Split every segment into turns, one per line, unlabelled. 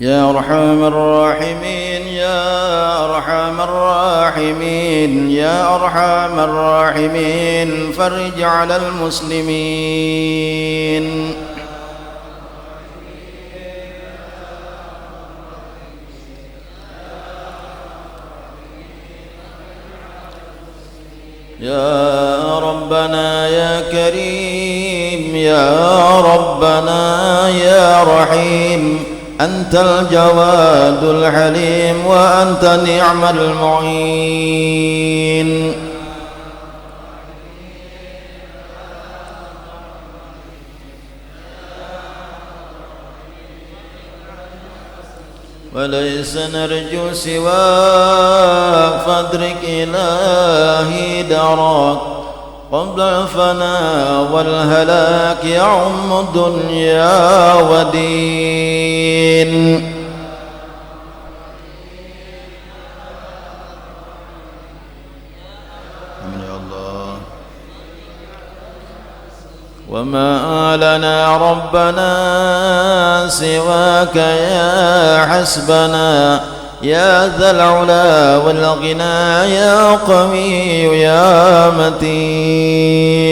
يا أرحم الراحمين يا أرحم الراحمين يا أرحم الراحمين فرج على المسلمين. يا ربنا يا كريم يا ربنا يا رحيم أنت الجواد الحليم وأنت نعم المعين. وليس نرجو سواك فادرك إلهي دراك قبل الفناء والهلاك يعم الدنيا ودين. آمين يا الله. وما لنا ربنا سواك يا حسبنا يا ذا العلا والغنى يا قوي يا متين.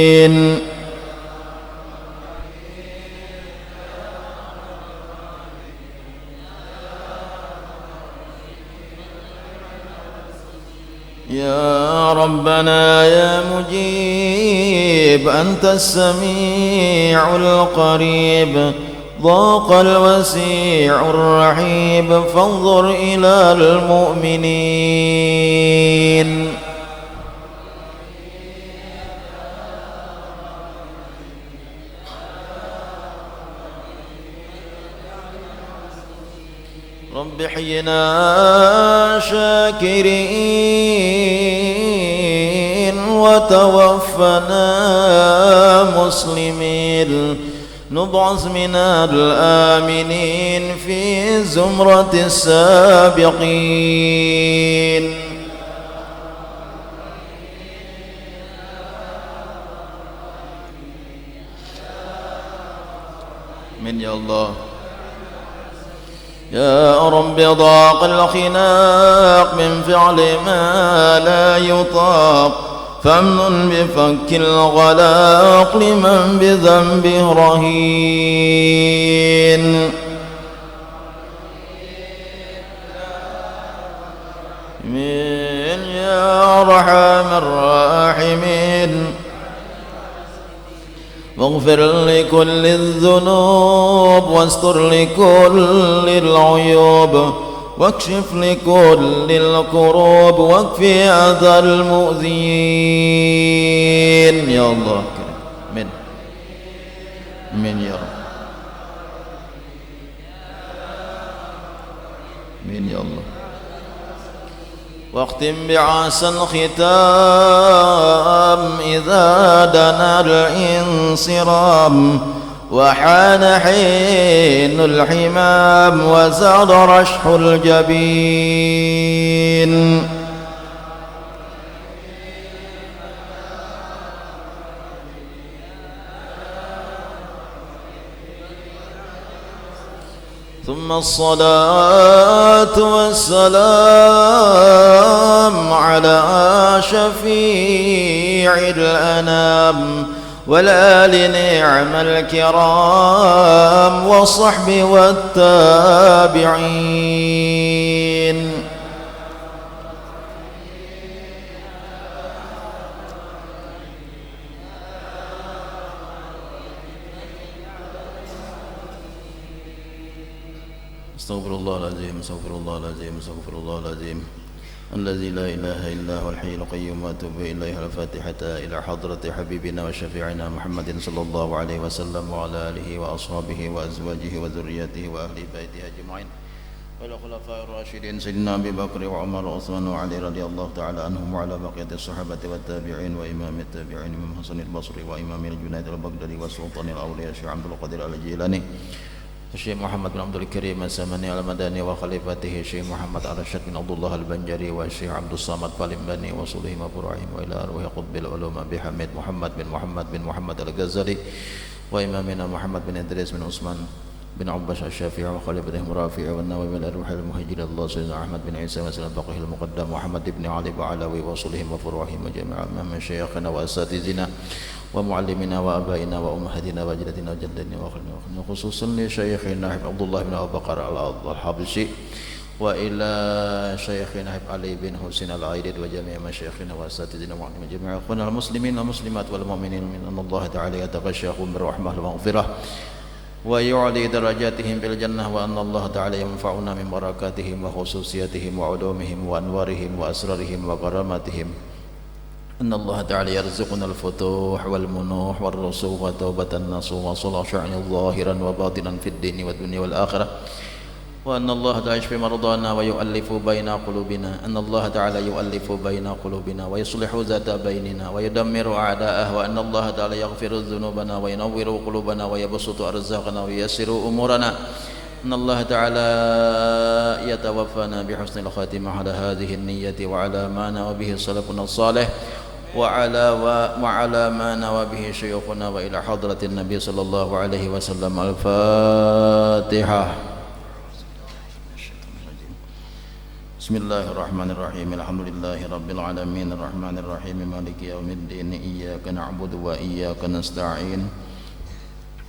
يا ربنا يا مجيب أنت السميع القريب ضاق الوسيع الرحيب فانظر إلى المؤمنين. رب حينا شاكرين وتوفنا مسلمين نبعث من الآمنين في زمرة السابقين. من يا الله. يا رب ضاق الخناق من فعل ما لا يطاق فامنن بفك الغلاق لمن بذنبه رهين. من يا أرحم الراحمين واغفر لكل الذنوب واستر لكل العيوب واكشف لكل الكروب واكفي أذى المؤذين. يا الله من يا رب من يا الله. واختم بعسى الختام إذا دنا الانصرام وحان حين الحمام وزاد رشح الجبين. ثم الصلاة والسلام على شفيع الأنام والآل نعم الكرام والصحب والتابعين. استغفر الله العظيم استغفر الله العظيم استغفر الله العظيم الذي لا إله إلا هو الحي القيوم وأتوب إليه. الفاتحة إلى حضرة حبيبنا وشفيعنا محمد صلى الله عليه وسلم وعلى آله وأصحابه وأزواجه وذريته وأهل بيته أجمعين والخلفاء الراشدين سيدنا أبي بكر وعمر وعثمان وعلي رضي الله تعالى عنهم وعلى بقية الصحابة والتابعين وإمام التابعين إمام حسن البصري وإمام الجنيد البغدادي وسلطان الأولياء الشيخ عبد القادر الجيلاني الشيخ محمد بن عبد الكريم السمني المدني وخليفته الشيخ محمد الرشاد بن عبد الله البنجري والشيخ عبد الصمد فالمبني وصلهم إبراهيم وإلى أرواح قطب العلوم بحمد محمد بن محمد الغزالي وإمامنا محمد بن إدريس بن عثمان بن عباس الشافعي وخليفة رافع والنووي من الأرواح المهاجرين الله سيدنا أحمد بن عيسى وسلم الفقيه المقدم محمد بن علي وعلوي وصلهم وفروعهم وجميع من شيخنا وأساتذتنا ومعلمنا وآبائنا وأمهاتنا وجدتنا وجدتنا وأخواننا خصوصا لشيخنا عبد الله بن أبي بكر الحبشي وإلى شيخنا علي بن حسين العيد وجميع مشايخنا وأساتذتنا ومعلمين جميع أخواننا المسلمين والمسلمات والمؤمنين من أن الله تعالى يتغشاهم بالرحمة والمغفرة ويعلي درجاتهم بالجنة وأن الله تعالى ينفعنا من بركاتهم وخصوصياتهم وعلومهم وأنوارهم وأسرارهم وكراماتهم أن الله تعالى يرزقنا الفتوح والمنوح والرسوخ وتوبة النصوح وصلاح شأن ظاهرا وباطنا في الدين والدنيا والآخرة وأن الله تعالى يشفي مرضانا ويؤلف بين قلوبنا أن الله تعالى يؤلف بين قلوبنا ويصلح ذات بيننا ويدمر أعداءه وأن الله تعالى يغفر ذنوبنا وينور قلوبنا ويبسط أرزاقنا وييسر أمورنا أن الله تعالى يتوفانا بحسن الخاتمة على هذه النية وعلى ما نوى به سلفنا الصالح وعلى ما نوى به شيوخنا وإلى حضرة النبي صلى الله عليه وسلم. الفاتحة. Bismillahirrahmanirrahim. Alhamdulillahi rabbil alamin arrahmanir rahim maliki yaumiddin iyyaka na'budu wa iyyaka nasta'in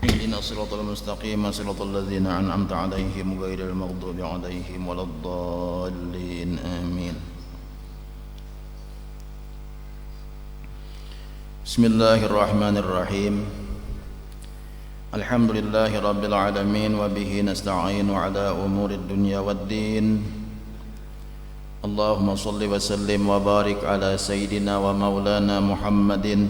ihdinas siratal mustaqim siratal ladzina an'amta 'alaihim ghairil maghdubi 'alaihim waladdallin amin. Bismillahirrahmanirrahim. Alhamdulillahi rabbil alamin wa bihi nasta'inu 'ala umurid dunya waddin. Allahumma salli wa sallim wa barik ala sayyidina wa maulana Muhammadin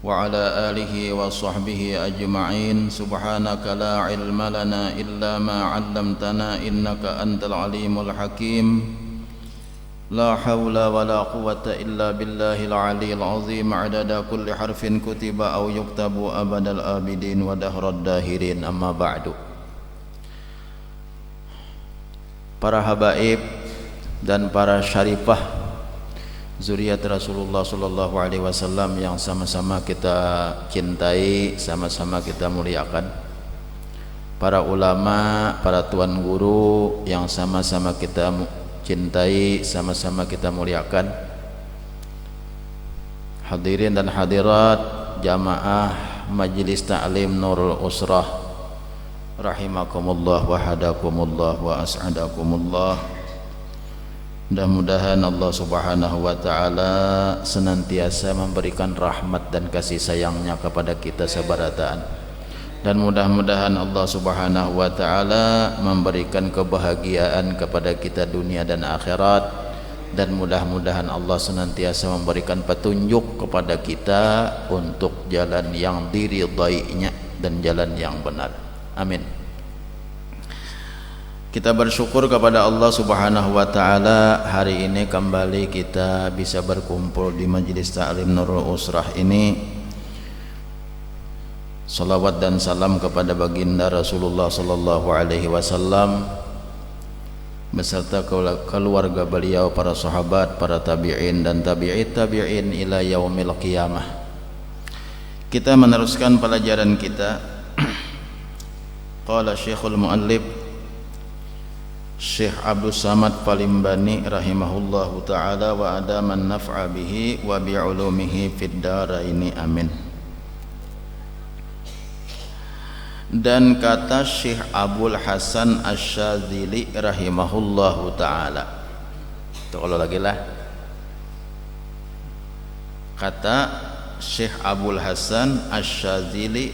wa ala alihi wa sahbihi ajma'in. Subhanaka la ilma lana illa ma 'allamtana innaka antal alimul hakim. La hawla wa la quwwata illa billahil aliyyil azim. 'adada kulli harfin kutiba aw yuktabu abadal abidin wa dahrad dahirin. Amma ba'du. Para habaib dan para syarifah zuriat Rasulullah sallallahu alaihi wasallam yang sama-sama kita cintai, sama-sama kita muliakan. Para ulama, para tuan guru yang sama-sama kita cintai, sama-sama kita muliakan. Hadirin dan hadirat jamaah Majelis Ta'lim Nurul Usrah rahimakumullah wa hadakumullah wa as'adakumullah. Mudah-mudahan Allah subhanahu wa ta'ala senantiasa memberikan rahmat dan kasih sayangnya kepada kita sebarataan. Dan mudah-mudahan Allah subhanahu wa ta'ala memberikan kebahagiaan kepada kita dunia dan akhirat. Dan mudah-mudahan Allah senantiasa memberikan petunjuk kepada kita untuk jalan yang diridainya dan jalan yang benar. Amin. Kita bersyukur kepada Allah subhanahu wa ta'ala, hari ini kembali kita bisa berkumpul di Majelis Ta'lim Nurul Usrah ini. Salawat dan salam kepada baginda Rasulullah sallallahu alaihi wasallam beserta keluarga beliau, para sahabat, para tabi'in dan tabi'it tabi'in ila yaumil qiyamah. Kita meneruskan pelajaran kita. Qala Syekhul Muallif Syekh Abdul Samad Palimbani rahimahullahu ta'ala wa adaman naf'a bihi wa bi'ulumihi fid daraini amin. Dan kata Syekh Abul Hasan Asy-Syadzili rahimahullahu ta'ala, itu kalau lagi lah, kata Syekh Abul Hasan Asy-Syadzili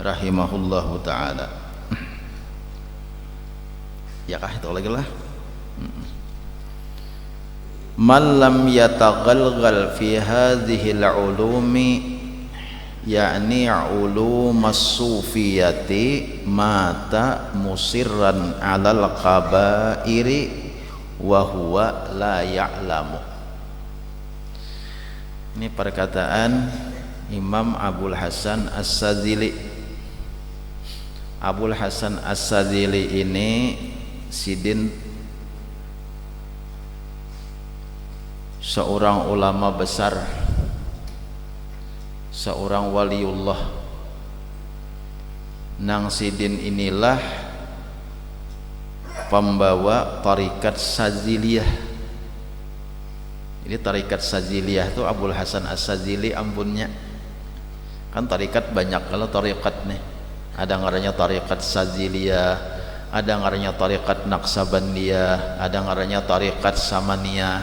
rahimahullahu ta'ala, ya kah itu lagi lah. Man lam yataghalghal fi hadhihi al-ulumi yakni ulumas sufiyati mata musirran 'alal qabairi wa huwa la ya'lamu. Ini perkataan Imam Abul Hasan Asy-Syadzili. Abul Hasan Asy-Syadzili ini sidin seorang ulama besar, seorang waliullah Nang Sidin inilah pembawa tarikat Saziliyah. Jadi tarikat Saziliyah itu Abul Hasan As-Sazili ampunnya. Kan tarikat banyak, kalau tarikat nih ada ngarannya tarikat Saziliyah, ada ngarannya tarikat Naqsabandiyah, ada ngarannya tarikat Samaniyah,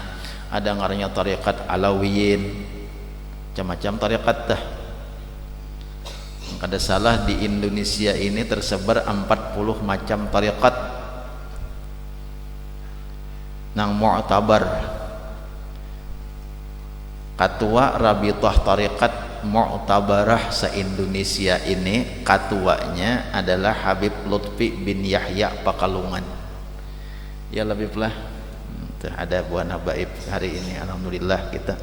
ada ngarannya tarikat Alawiyin, macam-macam tarikat dah. Kada salah di Indonesia ini tersebar 40 macam tarikat nang mu'tabar. Ketua Rabithah Tarikat Mu'tabarah se-Indonesia ini ketuanya adalah Habib Lutfi bin Yahya Pakalungan. Ya lebih lah ada buah nabaib hari ini, alhamdulillah kita.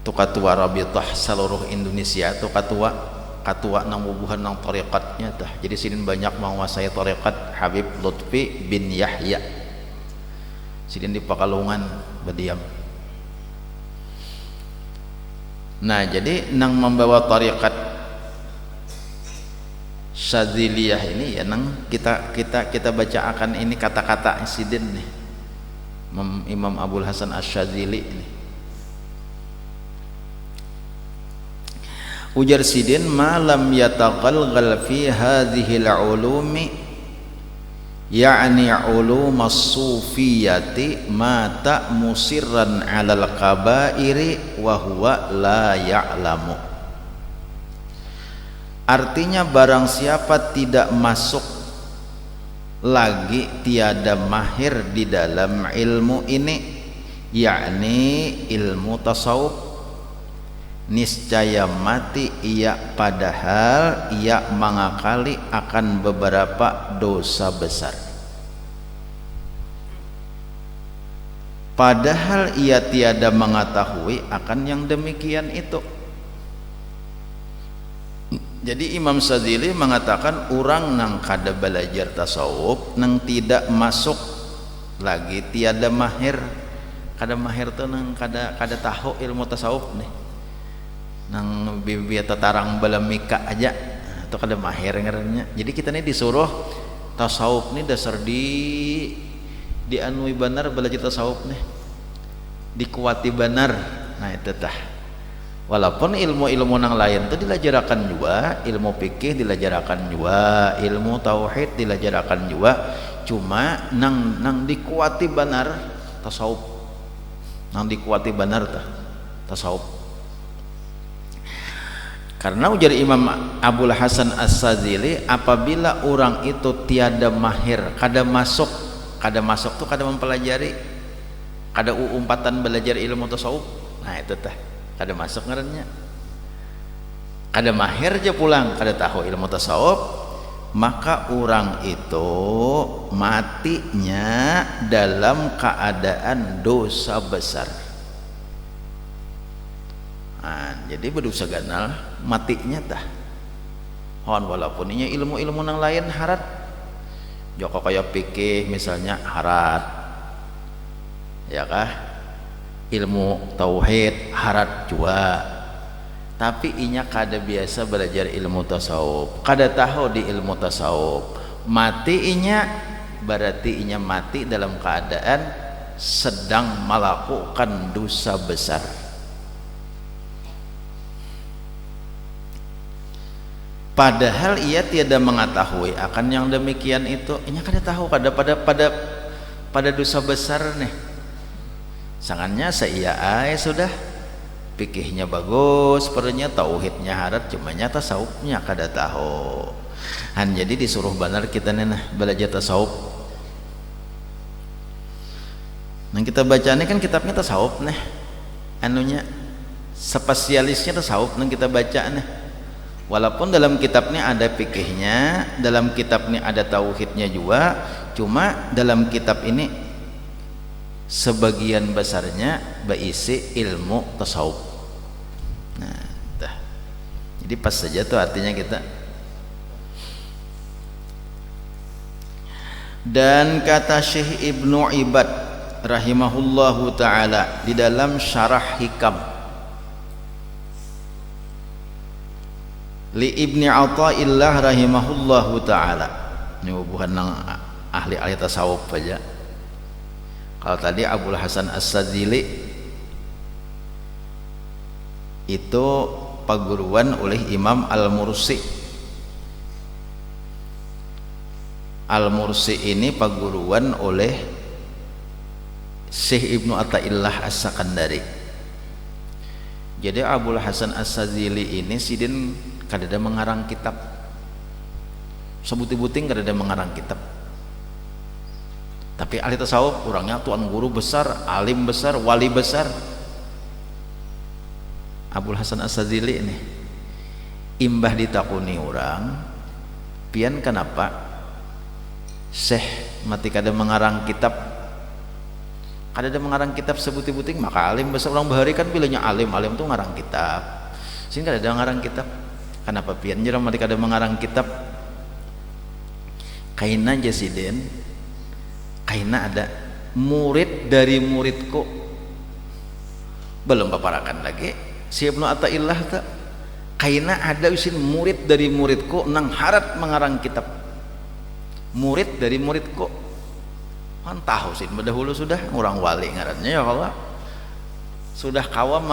Itu ketua Rabithah seluruh Indonesia, itu ketua nang bubuhan nang tariqatnya tah. Jadi sini banyak menguasai tariqat Habib Lutfi bin Yahya. Sidin di Pakalungan berdiam. Nah, jadi nang membawa tarikat Syadziliyah ini ya nang kita baca akan ini kata-kata Sidin nih. Imam Abul Hasan Asy-Syadzili ini. Ujar Sidin, malam yataghalghal fi hadhil ulumi, ya'ni ulumas sufiyati mata musirran 'alal kabairi wa huwa la ya'lamu. Artinya barang siapa tidak masuk lagi, tiada mahir di dalam ilmu ini, yakni ilmu tasawuf, niscaya mati ia padahal ia mengakali akan beberapa dosa besar. Padahal ia tiada mengetahui akan yang demikian itu. Jadi Imam Sadzili mengatakan orang nang kada belajar tasawuf, nang tidak masuk lagi, tiada mahir. Kada mahir tuh nang kada tahu ilmu tasawuf nih. Nang bibi tatarang balamika aja atau kada mahir ngarannya. Jadi kita nih disuruh tasawuf nih dasar di anui benar belajar tasawuf nih, dikuati benar. Nah itu tah. Walaupun ilmu-ilmu nang lain tuh dilajarakan juga, ilmu fikih dilajarakan juga, ilmu tauhid dilajarakan juga, cuma nang dikuati benar tasawuf, nang dikuati benar tasawuf. Karena ujar Imam Abul Hasan As-Sadzili, apabila orang itu tiada mahir, kada masuk tuh kada mempelajari, kada umpatan belajar ilmu tasawuf. Nah itu tah, kada masuk ngarannya. Kada mahir aja pulang, kada tahu ilmu tasawuf, maka orang itu matinya dalam keadaan dosa besar. Nah, jadi berdosa ganal matinya tah. Hon walaupun inya ilmu-ilmu nang lain harat. Joko kaya fikih misalnya harat. Ya kah? Ilmu tauhid harat juga. Tapi inya kada biasa belajar ilmu tasawuf, kada tahu di ilmu tasawuf. Mati inya berarti inya mati dalam keadaan sedang melakukan dosa besar. Padahal ia tiada mengetahui akan yang demikian itu. Inya kada tahu pada dosa besar nih. Sangannya saya sudah fikihnya bagus, pernya tauhidnya harat, cuma nyata tasawufnya kada tahu. Jadi disuruh benar kita nih belajar tasawuf. Nah kita baca ini kan kitabnya tasawuf nih, anunya spesialisnya tasawuf yang kita baca nih. Walaupun dalam kitabnya ada fikihnya, dalam kitabnya ada tauhidnya juga, cuma dalam kitab ini sebagian besarnya berisi ilmu tasawuf. Nah, jadi pas saja tuh artinya kita. Dan kata Syekh Ibnu Ibad rahimahullahu taala di dalam Syarah Hikam, li Ibni Athaillah rahimahullahu taala. Ini bukan nang ahli tasawuf aja. Kalau tadi Abul Hasan As-Sadzili itu paguruan oleh Imam Al-Mursi. Al-Mursi ini paguruan oleh Syekh Ibnu Athaillah As-Sakandari. Jadi Abul Hasan As-Sadzili ini sidin kadada mengarang kitab, sebuting-buting kadada mengarang kitab. Tapi ahli tasawuf orangnya tuan guru besar, alim besar, wali besar. Abul Hasan As-Sadzili ini imbah ditakuni orang, pian kenapa Syekh mati kada mengarang kitab, kada mengarang kitab sebuting-buting, maka alim besar orang bahari kan bilangnya alim tuh ngarang kitab. Sini kada ada ngarang kitab. Kenapa pian jera mati kada mengarang kitab? Kaina jasiden, kaina ada murid dari muridku, belum paparakan lagi si Ibnu Athaillah tak kaina ada usin murid dari muridku nang harat mengarang kitab. Murid dari muridku kan tahu sih dahulu sudah orang wali ngarannya ya Allah sudah kawam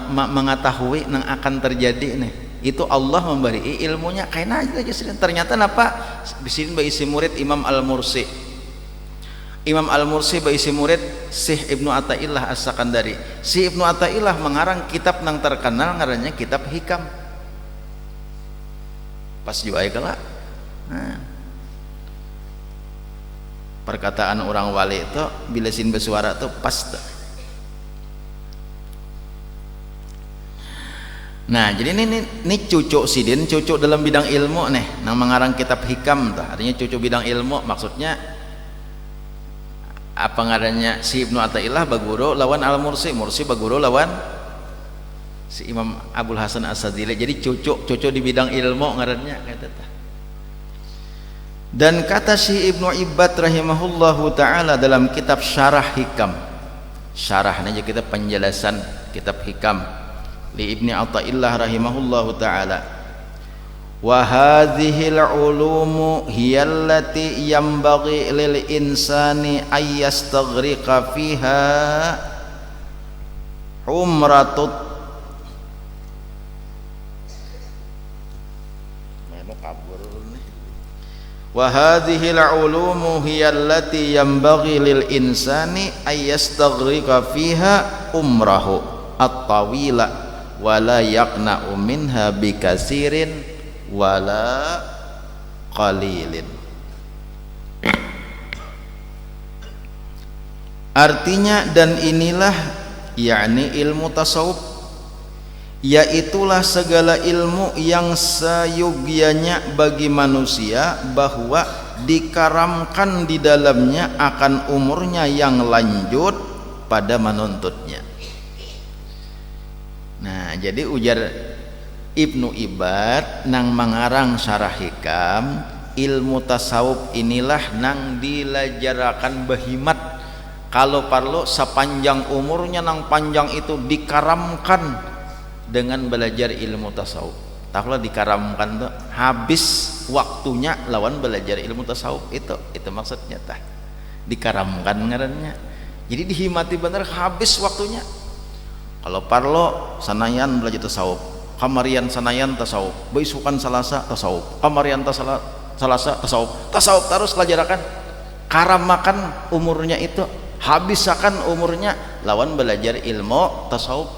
mengetahui nang akan terjadi nih, itu Allah memberi ilmunya kaina aja sih. Ternyata napa disini baisi murid Imam Al-Mursi. Imam Al-Mursi baisi murid Syekh Ibnu Athaillah As-Sakandari. Si Ibnu Athaillah mengarang kitab nang terkenal ngarannya kitab Hikam. Pas juai kala. Nah, perkataan orang wali itu bila sin bersuara itu pas. Nah, jadi ini cucuk sidin, cucuk dalam bidang ilmu nih, nang mengarang kitab Hikam tuh. Artinya cucuk bidang ilmu, maksudnya apa ngarannya si Ibnu Athaillah baguru lawan Al-Mursi, Mursi baguru lawan si Imam Abul Hasan As-Sadzili. Jadi cucuk di bidang ilmu ngarannya kata. Dan kata si Ibnu Ibad rahimahullahu taala dalam kitab Syarah Hikam, syarahnya aja kita penjelasan kitab Hikam li Ibni Athaillah rahimahullahu taala, wa hadhil ulumu hiyallati yambaghi lil insani ay yastaghriqa fiha umratut wa hadhil ulumu hiyallati yambaghi lil insani ay yastaghriqa fiha umrahu at-tawila wa la yaqna'u minha bikasirin wala qalilin. Artinya dan inilah yakni ilmu tasawuf, yaitulah segala ilmu yang seyogyanya bagi manusia bahwa dikaramkan di dalamnya akan umurnya yang lanjut pada menuntutnya. Nah, jadi ujar Ibnu Ibad nang mengarang Syarah Hikam, ilmu tasawuf inilah nang dilajarakan bahimat, kalau perlu sepanjang umurnya nang panjang itu dikaramkan dengan belajar ilmu tasawuf. Taklah dikaramkan tuh habis waktunya lawan belajar ilmu tasawuf, itu maksudnya tah dikaramkan ngarannya. Jadi dihimati bener habis waktunya. Kalau parlo sanayan belajar tasawuf, kamarian sanayan tasawuf, beisukan salasa tasawuf, kamarian salasa tasawuf terus pelajarakan, karamakan umurnya itu, habisakan umurnya lawan belajar ilmu tasawuf.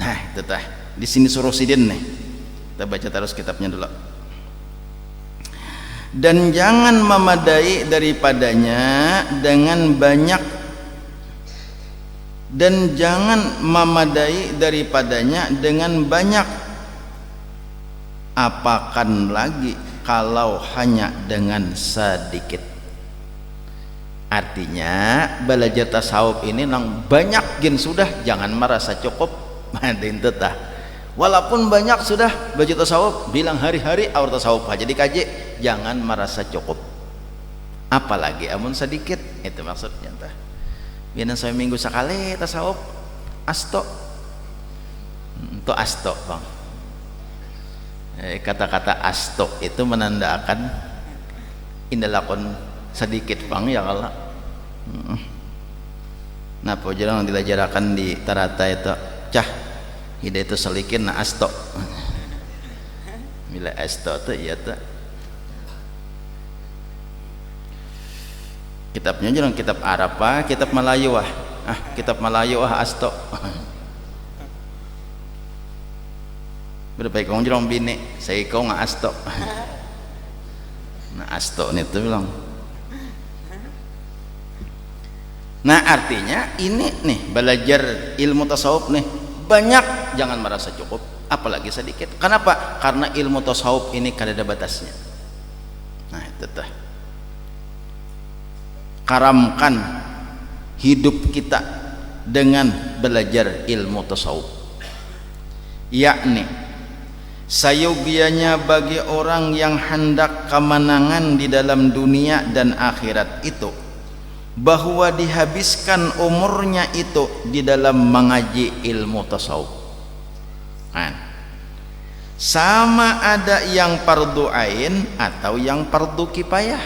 Nah, itu tah di sini suruh sidin nih, kita baca terus kitabnya dulu. Dan jangan memadai daripadanya dengan banyak, dan jangan memadai daripadanya dengan banyak, apakan lagi kalau hanya dengan sedikit. Artinya belajar tasawuf ini nang banyak gen sudah, jangan merasa cukup. Tah walaupun banyak sudah belajar tasawuf, bilang hari-hari awal tasawuf aja dikaji, jangan merasa cukup. Apalagi amun sedikit, itu maksudnya tah. Biasanya saya minggu sekali tasawuf asto, itu asto bang. Kata-kata asto itu menandakan indalakon sedikit pang ya kalau nah pojang dilajarakan di tarata itu cah ide itu selikin na asto bila asto tuh iya tuh kitabnya jangan kitab Arab kitab Melayu kitab Melayu asto berapa kong jerong bini saya kong asto nah asto itu bilang nah artinya ini nih belajar ilmu tasawuf nih banyak jangan merasa cukup apalagi sedikit. Kenapa? Karena ilmu tasawuf ini kada ada batasnya. Nah itu tuh karamkan hidup kita dengan belajar ilmu tasawuf, yakni sayogianya bagi orang yang hendak kemenangan di dalam dunia dan akhirat itu bahwa dihabiskan umurnya itu di dalam mengaji ilmu tasawuf. Sama ada yang fardu ain atau yang fardu kifayah.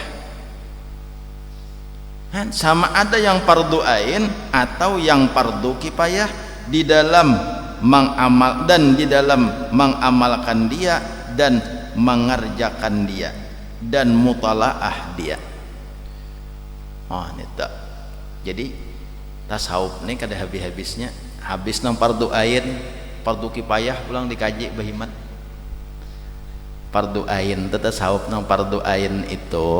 Sama ada yang fardu ain atau yang fardu kifayah di dalam mengamal dan di dalam mengamalkan dia dan mengerjakan dia dan mutalaah dia. Nita. Jadi tasawuf ini kada habis-habisnya, habis nang fardu ain, fardu kifayah pulang dikaji bahimat. Fardu ain itu tasawuf nang fardu ain itu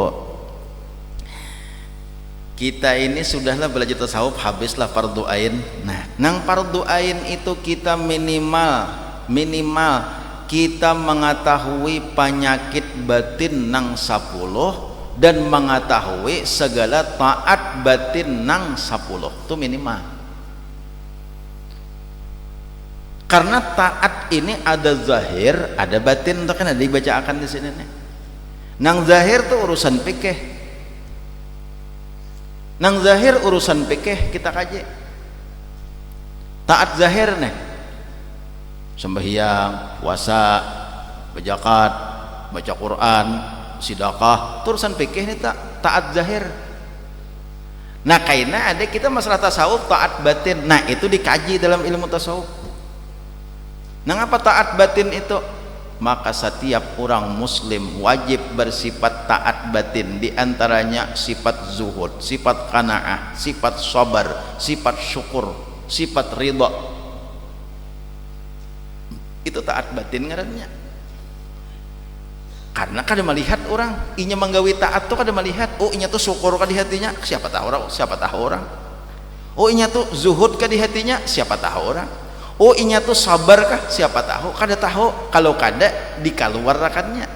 kita ini sudahlah belajar tasawuf habislah fardu ain. Nah, nang fardu ain itu kita minimal kita mengetahui penyakit batin nang 10 dan mengetahui segala taat batin nang 10 itu minimal. Karena taat ini ada zahir, ada batin, itu kan ada dibacakan di sini nih. Nang zahir tuh urusan fikih. Nang zahir urusan fikih kita kaji. Taat zahir nih. Sembahyang, puasa, zakat, baca Quran, sedekah, urusan fikih ini taat zahir. Nah, kaina ada kita masalah tasawuf taat batin. Nah, itu dikaji dalam ilmu tasawuf. Nah, apa taat batin itu? Maka setiap orang muslim wajib bersifat taat batin, di antaranya sifat zuhud, sifat qanaah, sifat sabar, sifat syukur, sifat ridha. Itu taat batin ngarannya. Karena kada melihat orang inya menggawi taat tuh kada melihat inya tuh syukur ka di hatinya, siapa tahu orang inya tuh zuhud ka di hatinya, siapa tahu orang inya tuh sabar kah, siapa tahu, kada tahu. Kalau kada dikaluarkannya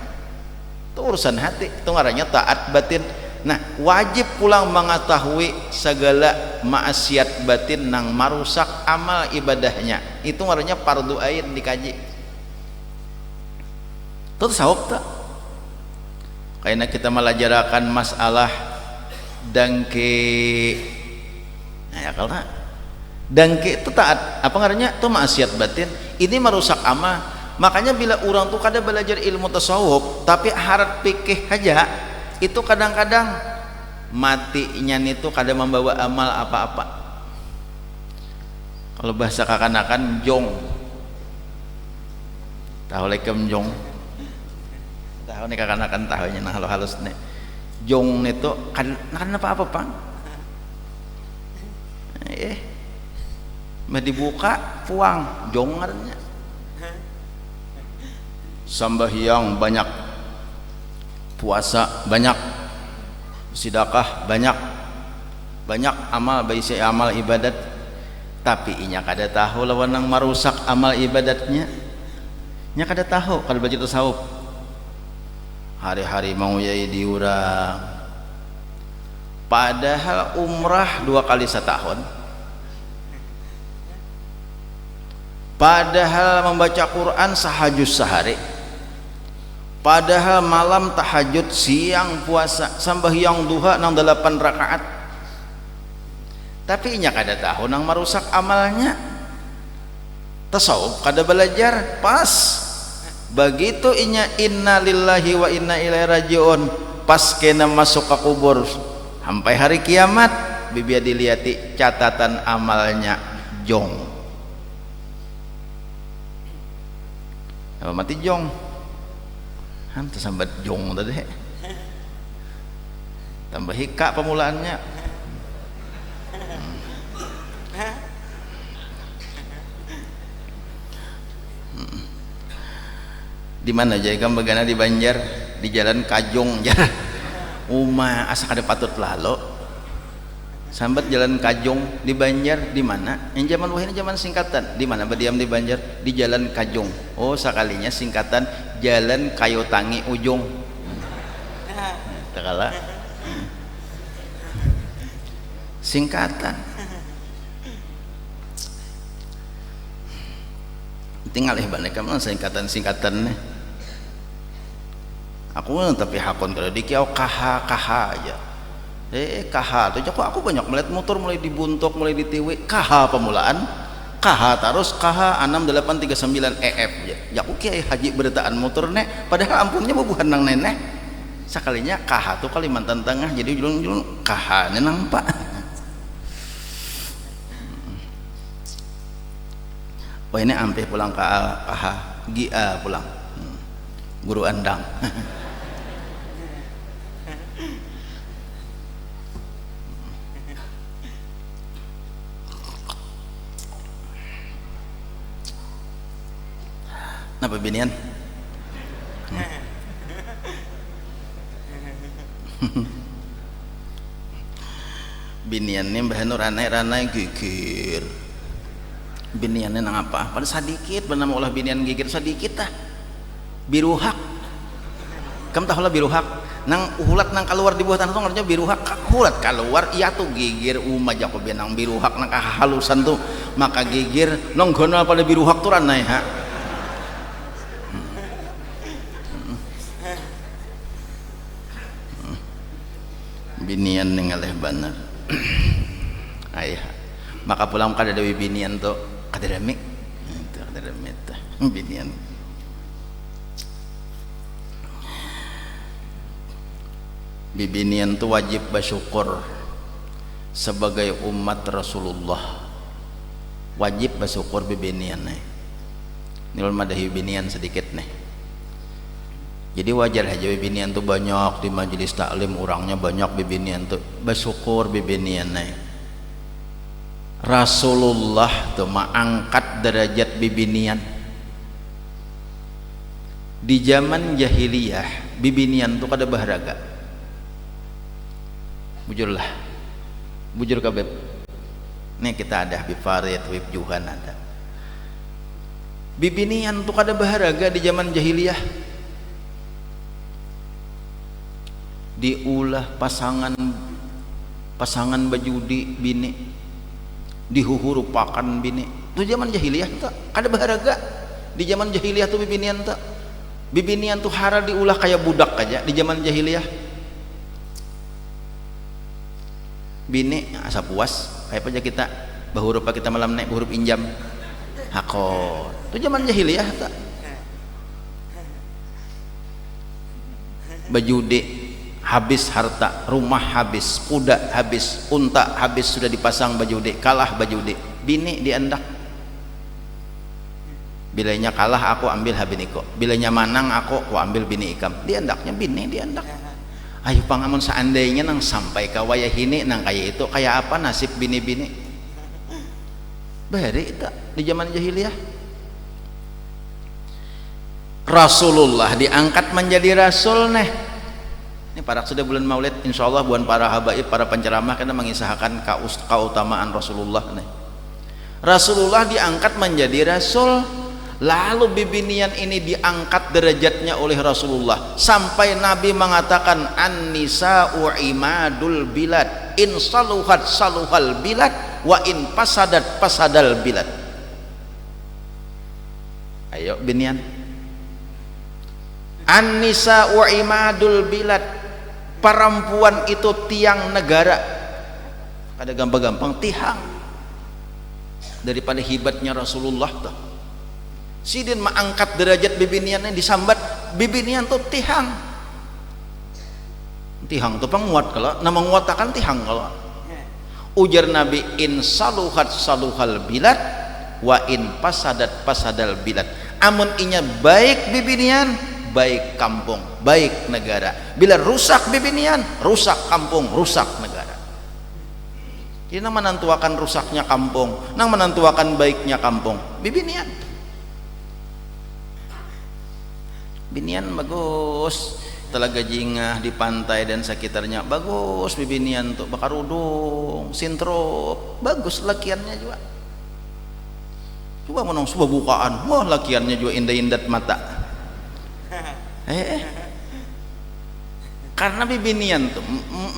itu urusan hati, itu ngarannya taat batin. Nah, wajib pulang mengetahui segala maksiat batin nang marusak amal ibadahnya, itu ngarannya fardu ain dikaji. Itu tasawuf tak? Karena kita melajarakan masalah dangke, nah ya kalau dangke itu taat apa ngarannya itu maksiat batin, ini merusak amal. Makanya bila orang tuh kada belajar ilmu tasawuf tapi harap fikih aja, itu kadang-kadang matinya itu kada membawa amal apa-apa. Kalau bahasa kakanakan jong, tahu lekem jong, tahu nih kakanakan tahunya nah halus nih jong itu kan apa-apa pang mau dibuka puang jongarnya. Sambahyang banyak, puasa banyak, sedekah banyak amal baisi amal ibadat, tapi inya kada tahu lawan nang marusak amal ibadatnya, nya kada tahu. Kada baca tasawuf hari-hari mau yai diurang, padahal umrah 2 kali setahun, padahal membaca Quran sahajus sehari, padahal malam tahajud, siang puasa, sambahyang duha nang 8 rakaat, tapi inya kada tahu nang marusak amalnya. Tasawuf kada belajar pas begitu inya inna lillahi wa inna ilaihi rajiun pas kena masuk ke kubur sampai hari kiamat bibia diliati catatan amalnya jong. Apa mati jong hantu sambat jong tadi tambah hika pemulaannya. Di mana aja kan bagana di Banjar di jalan Kajong jalan asa kada patut lalu sambat jalan Kajong di Banjar di mana yang zaman wah ini zaman singkatan di mana berdiam di Banjar di jalan Kajong. Oh sekalinya singkatan jalan Kayotangi ujung takala singkatan tinggal banyak kamu singkatan nih aku tapi hakon kalau di kiau KH aja KH tuh aku banyak melihat motor mulai dibuntuk mulai ditiwi KH pemulaan KH terus KH 6839 EF ya aku kiai haji bertaan motor nek padahal ampunnya bubuhan nang nenek sekalinya KH tuh Kalimantan Tengah jadi julung KH nenang pak. Oh ini ampe pulang ke KH GIA pulang guru andang. Napa binian? Binian ini mbah Nur ranai gigir. Biniannya nang apa? Pada sedikit bernama ulah binian gigir sedikit tah. Biruhak. Kamu tahu lah biruhak? Nang uhulat nang keluar di buah tanah tuh ngaranya biruhak. Uhulat keluar iya tuh gigir umaj aku benang biruhak nang kahalusan tuh maka gigir nonggono pada biruhak tuh ranai ha. Binian nengaleh banar ayah maka pulang kada dewi binian tuh kada demi itu kada demi binian bibinian tuh wajib bersyukur sebagai umat Rasulullah wajib bersyukur bibinian nih nilai madahi binian sedikit nih. Jadi wajar aja bibinian tuh banyak di majelis taklim orangnya banyak bibinian tuh bersyukur bibinian naik. Rasulullah tuh mengangkat derajat bibinian di zaman jahiliyah bibinian tuh kada baharaga bujur kabeb nih kita ada Habib Farid Habib Juhan ada bibinian tuh kada baharaga di zaman jahiliyah diulah pasangan bajudi bini dihuhurupakan bini itu zaman jahiliyah tak kada baharaga di zaman jahiliyah tuh bibinian tuh hara diulah kayak budak aja di zaman jahiliyah bini asa puas kayak aja kita bahurup kita malam naik bahurup injam hakot itu zaman jahiliyah tak bajudi habis harta, rumah habis, kuda habis, unta habis sudah dipasang bajudi, kalah bajudi, bini diandak. Bilanya kalah aku ambil habiniko, bilanya manang aku ambil bini ikam. Diandaknya bini diandak. Ayo pangamun seandainya nang sampai ka wayah ini nang kayak itu kayak apa nasib bini-bini? Bari itu di zaman jahiliyah. Rasulullah diangkat menjadi rasul nih. Ini para sudah bulan Maulid insyaallah buat para habaib para penceramah karena mengisahkan keutamaan Rasulullah nih. Rasulullah diangkat menjadi rasul lalu bibinian ini diangkat derajatnya oleh Rasulullah sampai Nabi mengatakan an-nisa'u imadul bilad in saluhat saluhal bilad wa in pasadat pasadal bilad. Ayo binian an-nisa'u imadul bilad perempuan itu tiang negara ada gampang-gampang tihang daripada hibatnya Rasulullah tuh sidin mah angkat derajat bibiniannya disambat bibinian tuh tihang tuh penguat kalau nama nguatakan tihang kalau ujar Nabi in saluhat saluhal bilad wa in pasadat pasadal bilad amun inya baik bibinian baik kampung baik negara bila rusak bibinian rusak kampung rusak negara. Jadi nang menentuakan rusaknya kampung, nang menentuakan baiknya kampung, bibinian. Binian bagus, Telaga Jingah di pantai dan sekitarnya bagus, bibinian tuh Bakarudung, Sintrop, bagus lakiannya juga. Coba menong sebuah bukaan, wah lakiannya juga indah-indah mata. Karena bibinian tuh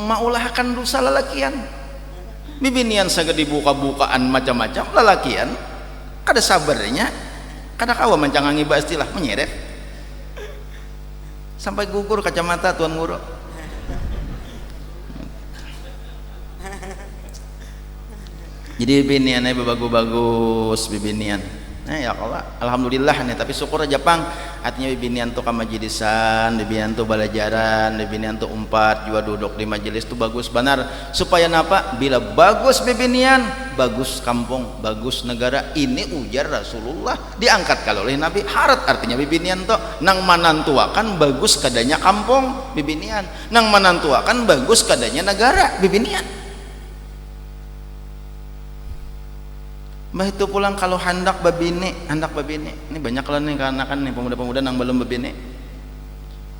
maulahkan dosa lalakian. Bibinian saged dibuka-bukaan macam-macam lalakian kada sabarnya kada kawa mancangangi ba istilah menyeret sampai gugur kacamata tuan guru. Jadi bibiniannya bagus-bagus bibinian. Nah ya Allah, alhamdulillah nih. Tapi syukur aja pang, artinya bibinian tuh ke majlisan, bibinian tuh balajaran, bibinian tuh umpat juga duduk di majelis tuh bagus benar. Supaya napa? Bila bagus bibinian, bagus kampung, bagus negara. Ini ujar Rasulullah diangkat kalau oleh Nabi. Harat artinya bibinian tuh nang manantuakan bagus kadanya kampung bibinian, nang manantuakan bagus kadanya negara bibinian. Mbah itu pulang kalau hendak babine, ini banyak lah nih karena kan nih pemuda-pemuda yang belum babine.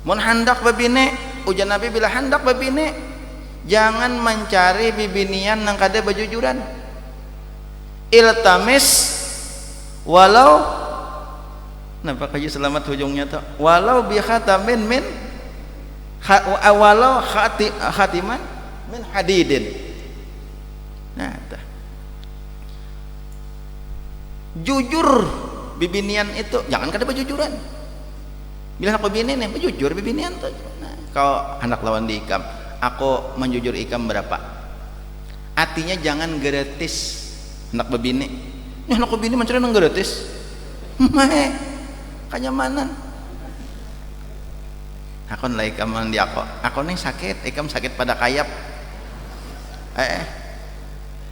Mun hendak babine, ujar Nabi bila hendak babine, jangan mencari bibinian nang kada bajujuran. Iltamis walau, napa kaji selamat hujungnya tuh? Walau bi khatamin min, walau khatiman min hadidin. Nah, jujur bibinian itu jangan kada bajujuran. Bila aku bini nih bejujur bibinian tuh. Nah, kau anak lawan di ikam, aku menjujur ikam berapa? Artinya jangan gratis anak bebini. Nih anak bini mencari nang gratis. Meh, kenyamanan. Aku lah ikam mandi aku nih sakit, ikam sakit pada kayap.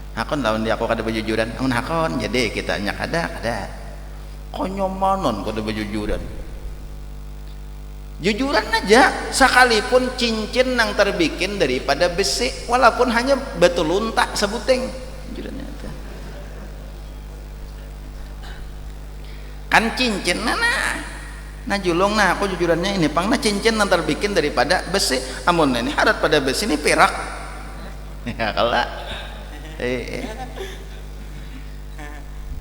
Hakon lawan dia aku kada bajujuran amun hakon jadi kita nya kada konyomanon kada bajujuran jujuran aja sekalipun cincin yang terbikin daripada besi walaupun hanya batu luntak sebuteng jujurannya kan cincin nah julung nah aku jujurannya ini pang nah cincin yang terbikin daripada besi amun ini harat pada besi ini perak ya kalau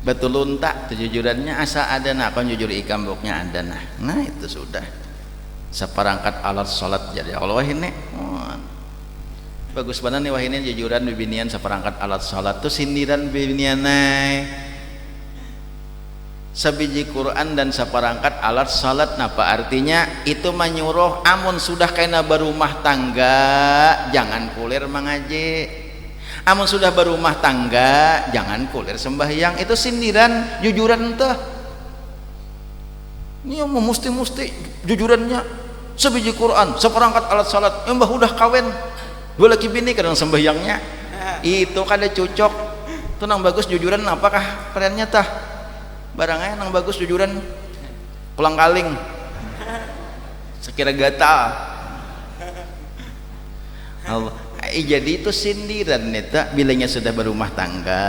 betul luntak kejujurannya asa ada nah kon jujur ikam buknya ada nah itu sudah seperangkat alat sholat jadi Allah ini bagus banget nih wah ini jujuran bibinian seperangkat alat sholat tuh sindiran bibinian sebiji Quran dan seperangkat alat sholat napa artinya itu menyuruh amun sudah kena berumah tangga jangan kulir mengaji. Amun sudah berumah tangga jangan kulir sembahyang itu sindiran jujuran tuh ini mau musti jujurannya sebiji Quran seperangkat alat salat mbah udah kawin dua laki bini kadang sembahyangnya itu kada cocok itu nang bagus jujuran apakah kerennya tah barangnya nang bagus jujuran pulang kaling sekira gatal Allah. Jadi itu sindiran neta bilanya sudah berumah tangga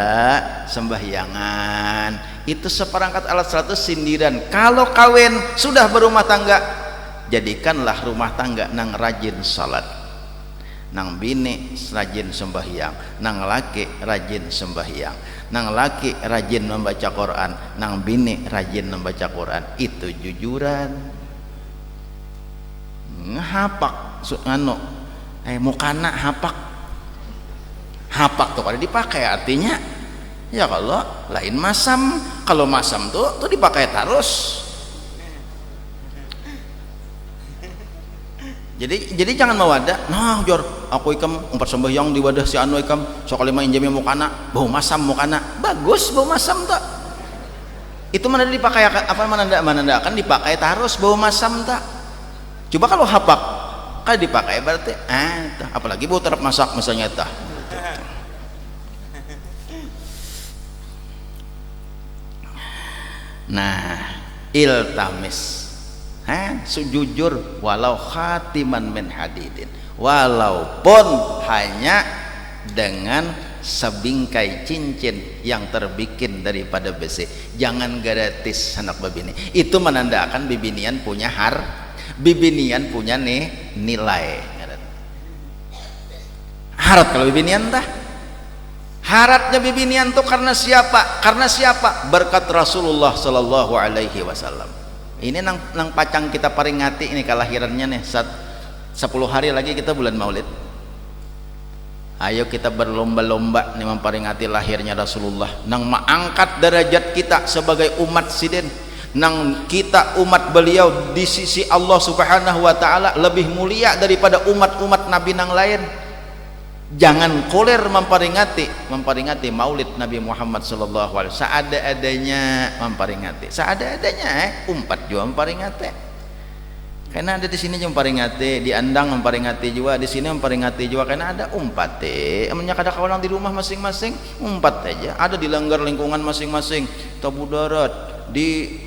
sembahyangan itu seperangkat alat salat sindiran kalau kawin sudah berumah tangga jadikanlah rumah tangga nang rajin salat nang bini rajin sembahyang nang laki rajin sembahyang nang laki rajin membaca Quran nang bini rajin membaca Quran itu jujuran ngahapak mukana hapak tuh kada dipakai artinya ya kalau lain masam kalau masam tuh dipakai terus jadi jangan mawadah nah jor aku ikam umpat sembahyang di wadah si anu ikam sok lima injami mukana bau masam mukana bagus bau masam tuh Itu mana dipakai apa menandakan dipakai terus bawa masam tak. Coba kalau hapak kan dipakai berarti apalagi bau terap masak misalnya tah. Nah, iltamis sujujur walau khatiman min hadidin, walaupun hanya dengan sebingkai cincin yang terbikin daripada besi. Jangan gratis anak babini. Itu menandakan bibinian punya bibinian punya nilai. Harat kalau bibinian tah. Haratnya bibinian tuh karena siapa? Karena siapa? Berkat Rasulullah sallallahu alaihi wasallam. Ini nang pacang kita peringati ini kelahirannya nih 10 hari lagi kita bulan Maulid. Ayo kita berlomba-lomba nih memperingati lahirnya Rasulullah, nang mengangkat derajat kita sebagai umat sidin, nang kita umat beliau di sisi Allah Subhanahu wa taala lebih mulia daripada umat-umat nabi nang lain. Jangan koler memperingati Maulid Nabi Muhammad sallallahu alaihi wasallam seada-adanya, memperingati seada-adanya umpat juga memperingati. Karena ada di sini juga memperingati, di Andang memperingati juga, di sini memperingati juga karena ada umpat emangnya kada kawan di rumah masing-masing umpat aja, ada di langgar lingkungan masing-masing, Tabu Darat, di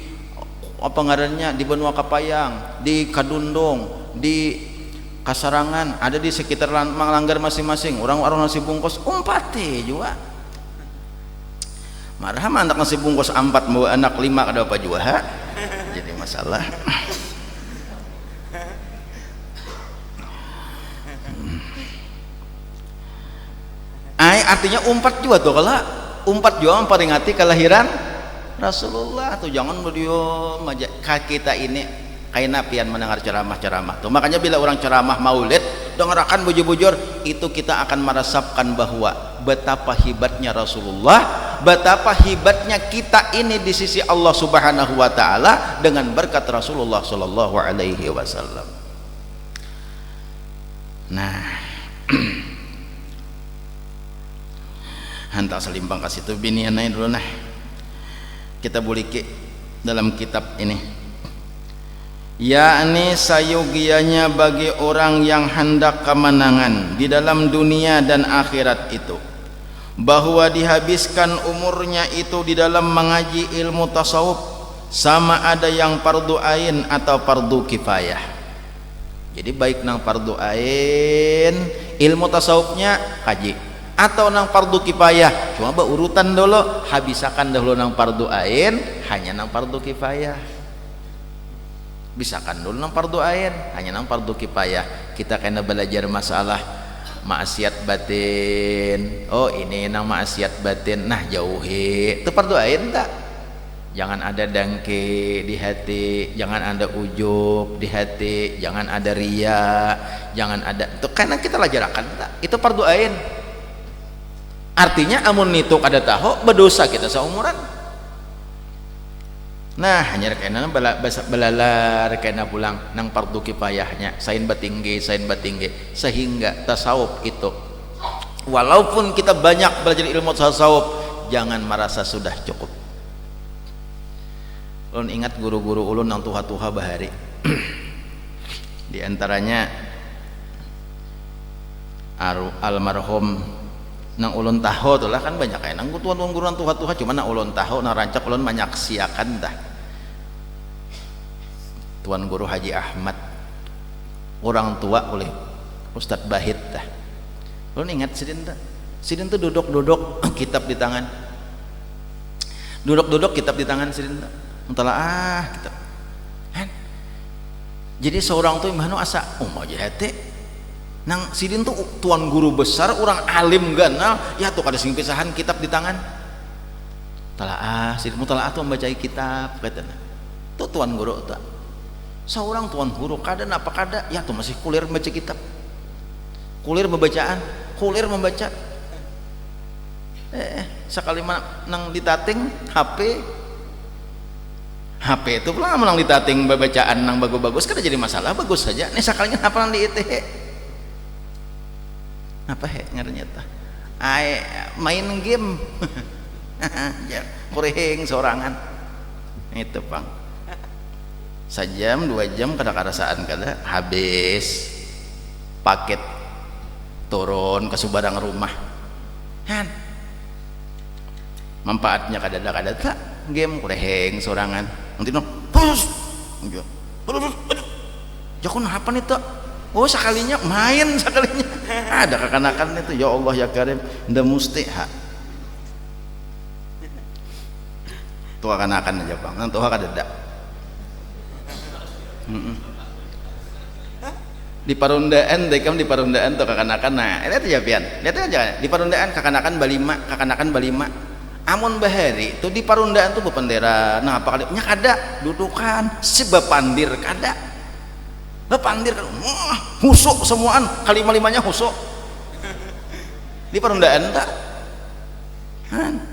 apa ngarannya, di Benua Kapayang, di Kadundong, di Kasarangan, ada di sekitar langgar masing-masing, orang-orang nasi bungkus umpat juga. Marah anak nasi bungkus 4 mau anak 5 kada apa juga jadi masalah. Artinya umpat juga tuh, kalau umpat juga memperingati kelahiran Rasulullah tuh. Jangan beliau kita ini kaina pian mendengar ceramah-ceramah tuh. Makanya bila orang ceramah Maulid dengarkan bujur-bujur, itu kita akan meresapkan bahwa betapa hebatnya Rasulullah, betapa hebatnya kita ini di sisi Allah Subhanahu wa taala dengan berkat Rasulullah sallallahu alaihi wasallam. Nah, hantar selimbang kasih tuh biniannya dulu nah. Kita buliki dalam kitab ini. Yakni sayugianya bagi orang yang hendak kemenangan di dalam dunia dan akhirat itu, bahwa dihabiskan umurnya itu di dalam mengaji ilmu tasawuf, sama ada yang fardu ain atau fardu kifayah. Jadi baik nang fardu ain ilmu tasawufnya kaji, atau nang fardu kifayah cuma urutan dulu, habisakan dahulu nang fardu ain, hanya nang fardu kifayah. Bisakan dulu nang fardu ain, hanya nang fardu kifayah. Kita kena belajar masalah maksiat batin. Oh ini nang maksiat batin, nah jauhi itu fardu ain tak. Jangan ada dangke di hati, jangan ada ujub di hati, jangan ada ria, jangan ada itu karena kita lajarakan tak. Itu fardu ain. Artinya amun itu kada tahu berdosa kita seumuran. Nah hanya kena belalar kena pulang nang fardu kifayahnya sain batinggi sehingga tasawuf itu walaupun kita banyak belajar ilmu tasawuf jangan merasa sudah cukup. Ulun ingat guru-guru ulun nang tuha-tuha bahari di antaranya almarhum nang ulun tahu tuh lah kan banyak kayak nang tuan guruan tuha-tuha cuma nang ulun tahu nang rancak ulun menyaksiakan dah. Tuan Guru Haji Ahmad orang tua oleh Ustadz Bahit dah. Ulun ingat sidin tuh duduk kitab di tangan, duduk kitab di tangan sidin tuh mentalaah kitab. Jadi seorang tuh imahnu asa mau jahate nang sidin tuh tuan guru besar orang alim ganal ya tuh kada sing pisahan kitab di tangan talaah sidin mutalaah tuh membaca kitab katana tuh tuan guru tuh seorang tuan guru kada apa kada ya tuh masih kuliah membaca kitab, kuliah bacaan, kuliah membaca sekali nang ditating HP itu pula menang ditating bacaan nang bagus-bagus kada jadi masalah, bagus saja nih sekalinya apa nang di apa ngaranya tah main game ya kurang sorangan itu Pang, sejam 2 jam kada-kadasaan kada habis paket turun ke subarang rumah kan manfaatnya kada tak game kureheng sorangan nanti no terus jakun apa nih tuh oh sekalinya main sekalinya ada kekanakan itu ya Allah ya Karim nda musti ha tuh kekanakan aja Bang nanti kada ada di parundaan dekam di parundaan tuh kekanakan nah lihat aja pian lihat aja di parundaan kekanakan balima amun bahari tuh di parundaan tuh bependera nah apa kali nya kada dudukan si bepandir kada bepandir kan husuk semuaan kalima-limanya husuk di parundaan tak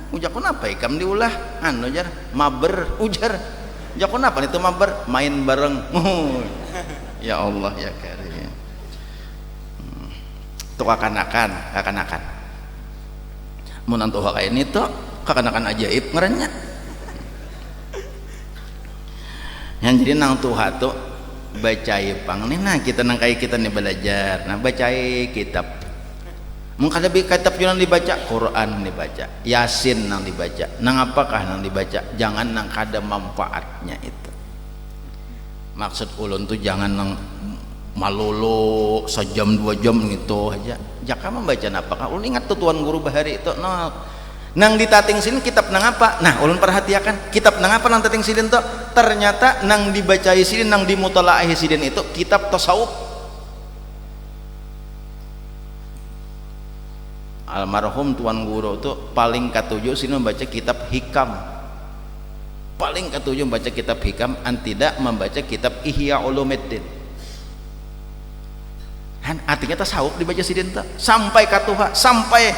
ujar kenapa ikam diulah ujar maber ujar ujar kenapa itu maber main bareng ya Allah ya Karim itu kakanakan menantu hak ini tuh kakanakan ajaib ngerenya yang jadi nang tuha tuh bacai Pang nih nah kita nang kayak kita nih belajar nah bacai kitab mungkin ada kitab yang dibaca Quran dibaca Yasin nang dibaca nang apakah nang dibaca jangan nang kada manfaatnya itu maksud ulun tuh jangan nang malolo sejam 2 jam gitu aja jaka membaca apakah ulun ingat tuh tuan guru bahari itu no nang ditating silin kitab nang apa nah ulun perhatiakan kitab nang apa nang tating silin tuh ternyata nang dibacai silin nang dimutolaahi silin itu kitab tasawuf almarhum tuan guru tuh paling katujuh silin membaca kitab hikam paling katujuh membaca kitab hikam tidak membaca kitab Ihya Ulumuddin artinya tasawuf dibaca sidin tak sampai katuha sampai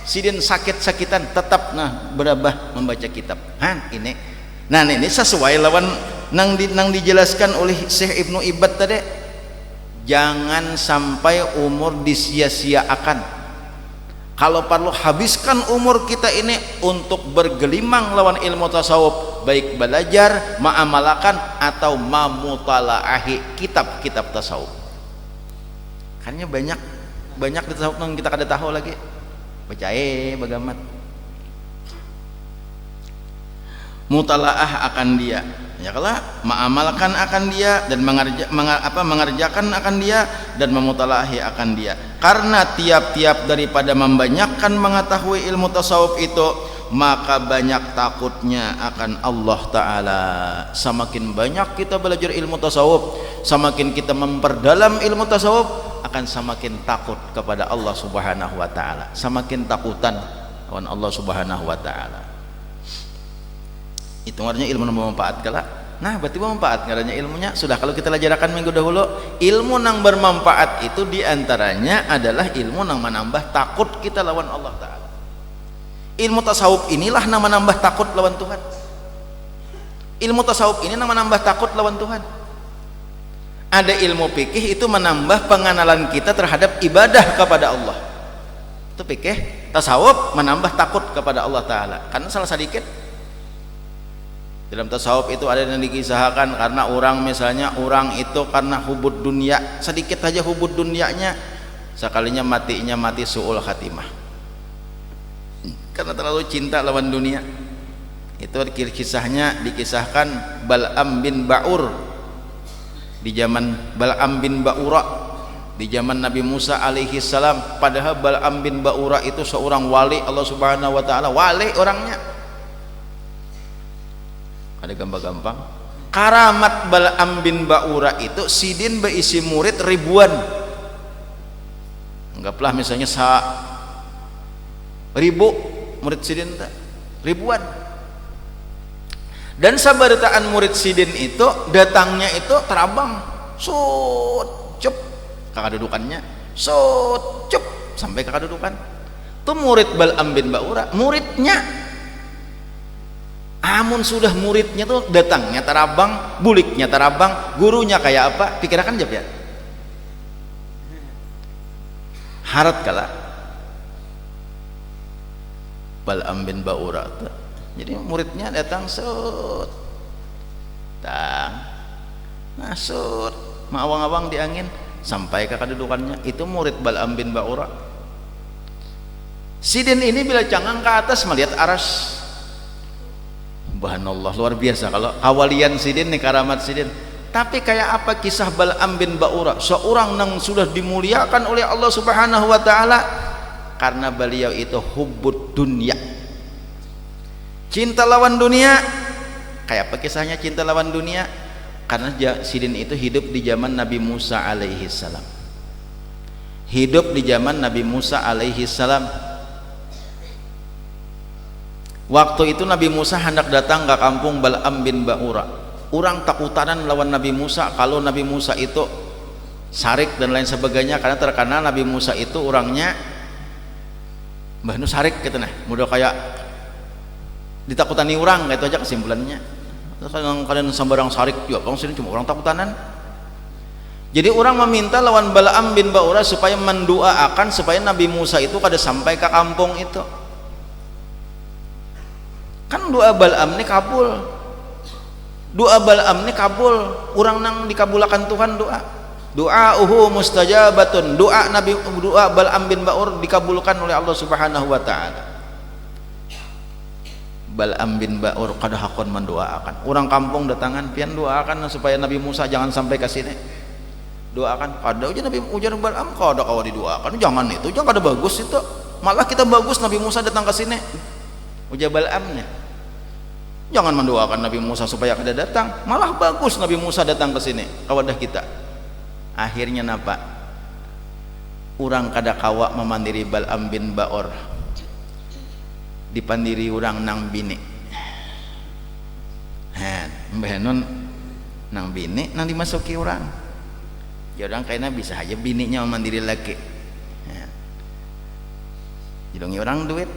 sidin sakit-sakitan tetap nah berabah membaca kitab ini nah ini sesuai lawan nang dijelaskan oleh Syekh Ibnu Ibad tadi jangan sampai umur disia-siakan kalau perlu habiskan umur kita ini untuk bergelimang lawan ilmu tasawuf baik belajar ma'amalakan atau mamutalaahi kitab-kitab tasawuf karena banyak di tasawuf yang kita kada tahu lagi bacae bagamat mutalaah akan dia ya kalau mengamalkan akan dia dan mengerjakan akan dia dan memutalaahi akan dia karena tiap-tiap daripada membanyakkan mengetahui ilmu tasawuf itu maka banyak takutnya akan Allah Ta'ala semakin banyak kita belajar ilmu tasawuf semakin kita memperdalam ilmu tasawuf akan semakin takut kepada Allah Subhanahu wa Ta'ala semakin takutan kawan Allah Subhanahu wa Ta'ala itu artinya ilmu yang bermanfaat kala nah berarti bermanfaat karena ilmunya sudah kalau kita lajarakan minggu dahulu ilmu yang bermanfaat itu diantaranya adalah ilmu yang menambah takut kita lawan Allah Ta'ala ilmu tasawuf inilah yang menambah takut lawan Tuhan ilmu tasawuf ini yang menambah takut lawan Tuhan ada ilmu fikih itu menambah pengenalan kita terhadap ibadah kepada Allah itu fikih tasawuf menambah takut kepada Allah Ta'ala karena salah sedikit dalam tasawuf itu ada yang dikisahkan karena orang misalnya orang itu karena hubud dunia sedikit saja hubud dunianya sekalinya mati su'ul khatimah karena terlalu cinta lawan dunia itu kisahnya dikisahkan Bal'am bin Ba'ur di zaman Bal'am bin Ba'ura di zaman Nabi Musa alaihi salam padahal Bal'am bin Ba'ura itu seorang wali Allah Subhanahu wa Ta'ala wali orangnya ada gampang-gampang karamat Bal'am bin Ba'ura itu sidin berisi murid ribuan anggaplah misalnya 1000 murid sidin ribuan dan sabarataan murid sidin itu datangnya itu terabang sut cup kedudukannya sut cup sampai ke kedudukan itu murid Bal'am bin Ba'ura muridnya amun sudah muridnya tuh datangnya terabang buliknya terabang gurunya kayak apa pikirkan jawab ya harat kala Bal'am bin Ba'ura jadi muridnya datang tang ngasut mawang-awang di angin sampai ke kedudukannya. Itu murid Bal'am bin Ba'ura. Sidin ini bila cangang ke atas melihat aras, subhanallah, luar biasa kalau awalian Sidin nih, karamat Sidin. Tapi kayak apa kisah Bal'am bin Ba'ura, seorang yang sudah dimuliakan oleh Allah Subhanahu wa taala karena beliau itu hubbud dunya, cinta lawan dunia. Kayak apa kisahnya cinta lawan dunia? Karena Sidin itu hidup di zaman Nabi Musa alaihi salam. Hidup di zaman Nabi Musa alaihi salam. Waktu itu Nabi Musa hendak datang ke kampung Bal'am bin Ba'ura. Orang takutanan lawan Nabi Musa kalau Nabi Musa itu sarik dan lain sebagainya, karena terkenal Nabi Musa itu orangnya mbah nu sarik gitu nah, mudah kayak ditakutani orang, gitu aja kesimpulannya. Kadang kalian sambarang sarik juga bang sini cuma orang takutanan. Jadi orang meminta lawan Bal'am bin Ba'ura supaya mendoakan supaya Nabi Musa itu kada sampai ke kampung itu. Kan doa Bal'am ini kabul, doa Bal'am ini kabul, orang nang dikabulakan Tuhan doa mustajabatun, doa Bal'am bin Ba'ur dikabulkan oleh Allah Subhanahu wa taala. Bal'am bin Ba'ur kada hakon mendoakan, orang kampung datangan pian doakan supaya Nabi Musa jangan sampai ke sini. Doakan kada ujar Nabi, ujar Bal'am kada kau didoakan, jangan itu, jangan kada bagus itu, malah kita bagus Nabi Musa datang ke sini. Ujar Bal'amnya, jangan mendoakan Nabi Musa supaya kada datang, malah bagus Nabi Musa datang ke sini ke wadah kita. Akhirnya napa? Urang kada kawa memandiri Bal'am bin Ba'ur, dipandiri urang nang bini. Mbah nun nang bini nang dimasuki urang. Ya urang kayaknya bisa aja bininya memandiri laki. Julungi orang duit,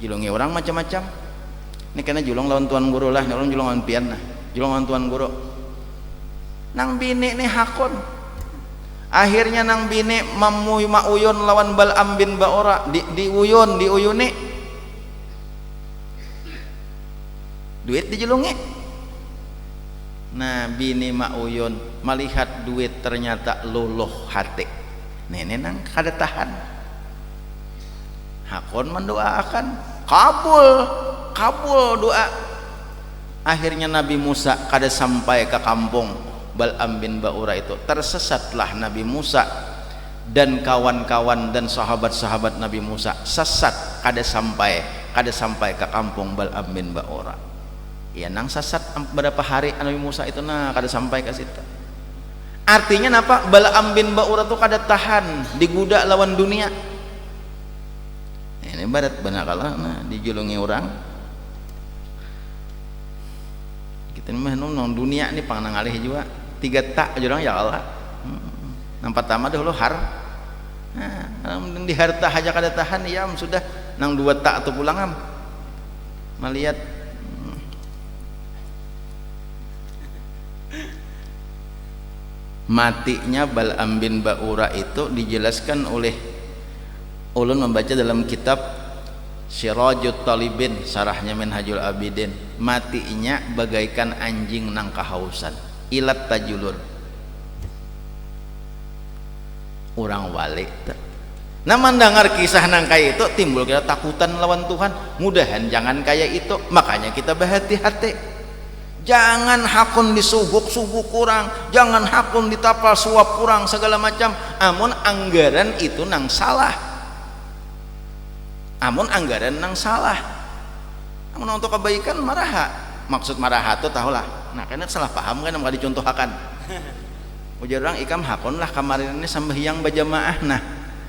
julungi orang macam-macam. Ini kena julung lawan tuan guru lah, orang julung lawan pian lah, julung lawan tuan guru. Nang bini nih hakon. Akhirnya nang bini mauyun lawan Bal'am bin Ba'ura, diuyuni. Duit dijulungi. Nah bini mauyun melihat duit ternyata luluh hati. Nenek nang kada tahan. Hakon mendoakan, kabul doa. Akhirnya Nabi Musa kada sampai ke kampung Bal'am bin Ba'ura itu. Tersesatlah Nabi Musa dan kawan-kawan dan sahabat-sahabat Nabi Musa, sesat kada sampai ke kampung Bal'am bin Ba'ura. Ya nang sesat berapa hari Nabi Musa itu nah kada sampai ke situ. Artinya apa? Bal'am bin Ba'ura itu kada tahan digudak lawan dunia. Ini barat benar kalau nah dijulungi orang kita mah nong dunia ini panganang alih juga 3 tak jurang ya Allah. Yang pertama dahulu di harta aja kada tahan ya sudah nang 2 tak atau pulang melihat matinya Bal'am bin Ba'ura itu dijelaskan oleh ulun membaca dalam kitab Sirajut Talibin, sarahnya Minhajul Abidin. Matinya bagaikan anjing nang kehausan, ilat tajulur. Orang wali nah mendengar kisah nang kaya itu timbul kita takutan lawan Tuhan. Mudahan jangan kaya itu, makanya kita berhati-hati. Jangan hakun disubuk-subuk kurang, jangan hakun ditapal suap kurang segala macam. Amun anggaran itu nang salah, amun anggaran nang salah, amun untuk kebaikan maraha. Maksud maraha itu tahulah. Nah karena salah paham kan nggak dicontohkan. Ujar orang ikam hakun lah kemarin ini sambahyang bajamaah. Nah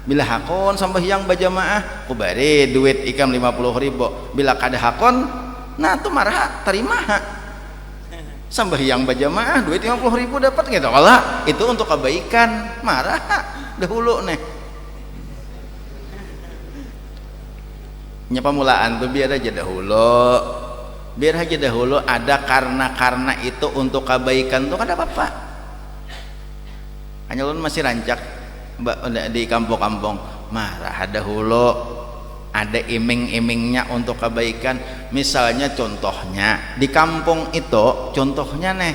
bila hakun sambahyang bajamaah kubari duit ikam 50.000. Bila kada hakun nah tuh maraha terima sambahyang bajamaah duit 50.000 dapat gitu. Kalau itu untuk kebaikan maraha dahulu nih. Pamulaan tuh biar aja dahulu ada karena itu untuk kebaikan tuh kada apa-apa. Hanya lu masih rancak di kampung-kampung marah dahulu
ada iming-imingnya untuk kebaikan. Misalnya contohnya di kampung itu, contohnya nih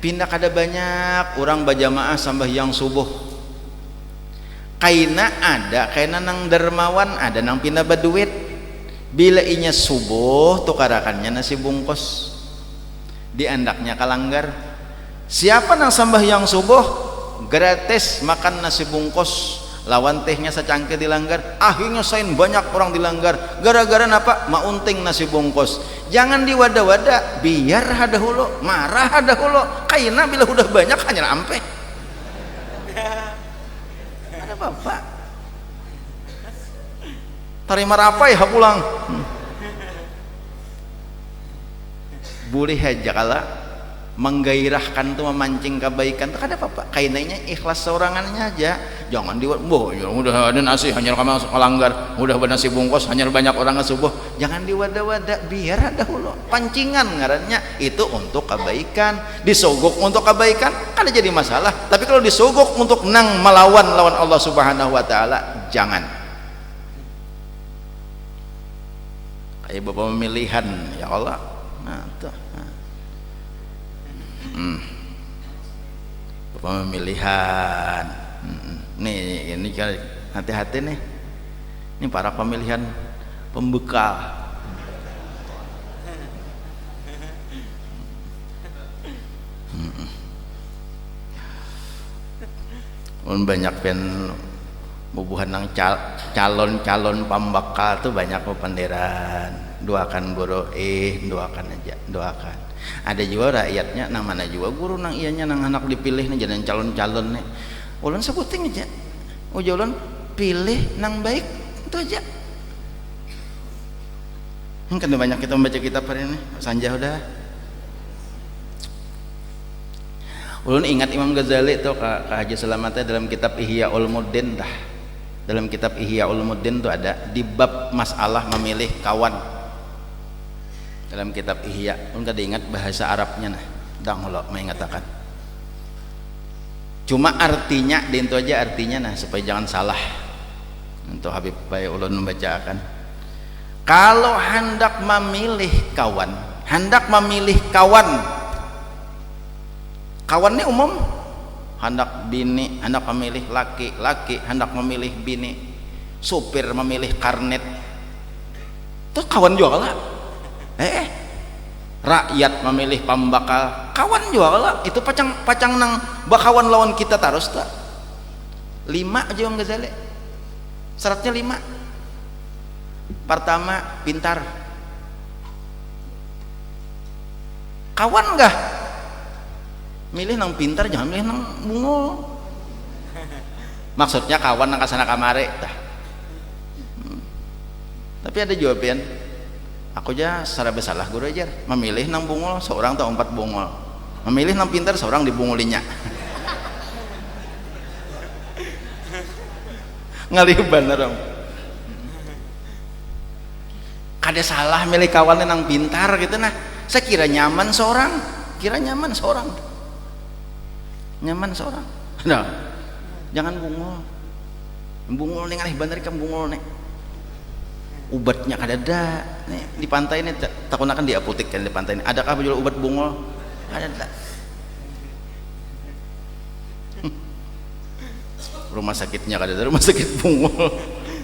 pindah kada banyak orang berjamaah sambahyang subuh, kaina nang dermawan ada nang pindah berduit, bila inya subuh tukarakannya nasi bungkus di andaknya kalanggar. Siapa nang sambahyang subuh gratis makan nasi bungkus lawan tehnya secangkir dilanggar, akhirnya sain banyak orang dilanggar gara-gara napa maunting nasi bungkus. Jangan diwada-wada, biar ada hulu marah ada hulu, kaina bila udah banyak hanya ampe ada bapak tarima rapai ha pulang boleh aja kala menggairahkan tuh, memancing kebaikan tuh ada apa-apa, kainanya ikhlas seorangannya aja. Jangan udah ada nasi hanya kamu melanggar, udah ada nasi bungkus hanya banyak orang subuh, jangan diwada-wada, biar ada hulu pancingan ngarannya itu untuk kebaikan. Disogok untuk kebaikan kan jadi masalah, tapi kalau disogok untuk nang melawan Allah Subhanahu wa taala, jangan. Kayak bapak pemilihan ya Allah, nah tuh pemilihan nih, ini hati-hati nih, ini para pemilihan pembekal. Banyak pen bubuhan nang calon pembekal tuh banyak penderan, doakan guru, doakan aja, doakan. Ada juga rakyatnya namanya juga guru nang ianya nang anak dipilih nih jadi calon-calon nih, ulun sebuting aja, ulun pilih nang baik itu aja. Yang kan banyak kita membaca kitab hari ini Sanjah udah. Ulun ingat Imam Ghazali tuh ke Haji Selamatnya dalam kitab Ihya Ulumuddin dah. Dalam kitab Ihya Ulumuddin tuh ada di bab masalah memilih kawan. Dalam kitab Ihya, ulun kada ingat bahasa Arabnya nah, dang lo mengatakan. Cuma artinya dintu aja artinya nah supaya jangan salah. Untuk Habib Bayi ulun membacakan. Kalau hendak memilih kawan, kawannya umum, hendak bini, hendak memilih laki, hendak memilih bini, supir memilih karnet, itu kawan juga lah. Rakyat memilih pembakal, kawan juga lah. Itu pacang nang bakawan lawan kita terus tak. 5 aja Imam Ghazali. Syaratnya 5. Pertama, pintar. Kawan enggak? Milih nang pintar, jangan milih nang bungul. Maksudnya kawan nang kasana kamare tah. Tapi ada jawaban. Aku aja secara bersalah guru aja memilih nang bungul seorang atau 4 bungul, memilih nang pintar seorang dibungulinya. Ngalih bener dong. Kada salah milih kawannya nang pintar gitu nah. Saya kira nyaman seorang, nyaman seorang. Nah, jangan bungul nih ngalih bener kan bungul nih. Ubatnya kada ada nih di pantai ini, takut akan di apotek kan di pantai ini. Adakah jual ubat bungul? Ada. Rumah sakitnya kada ada, rumah sakit bungul,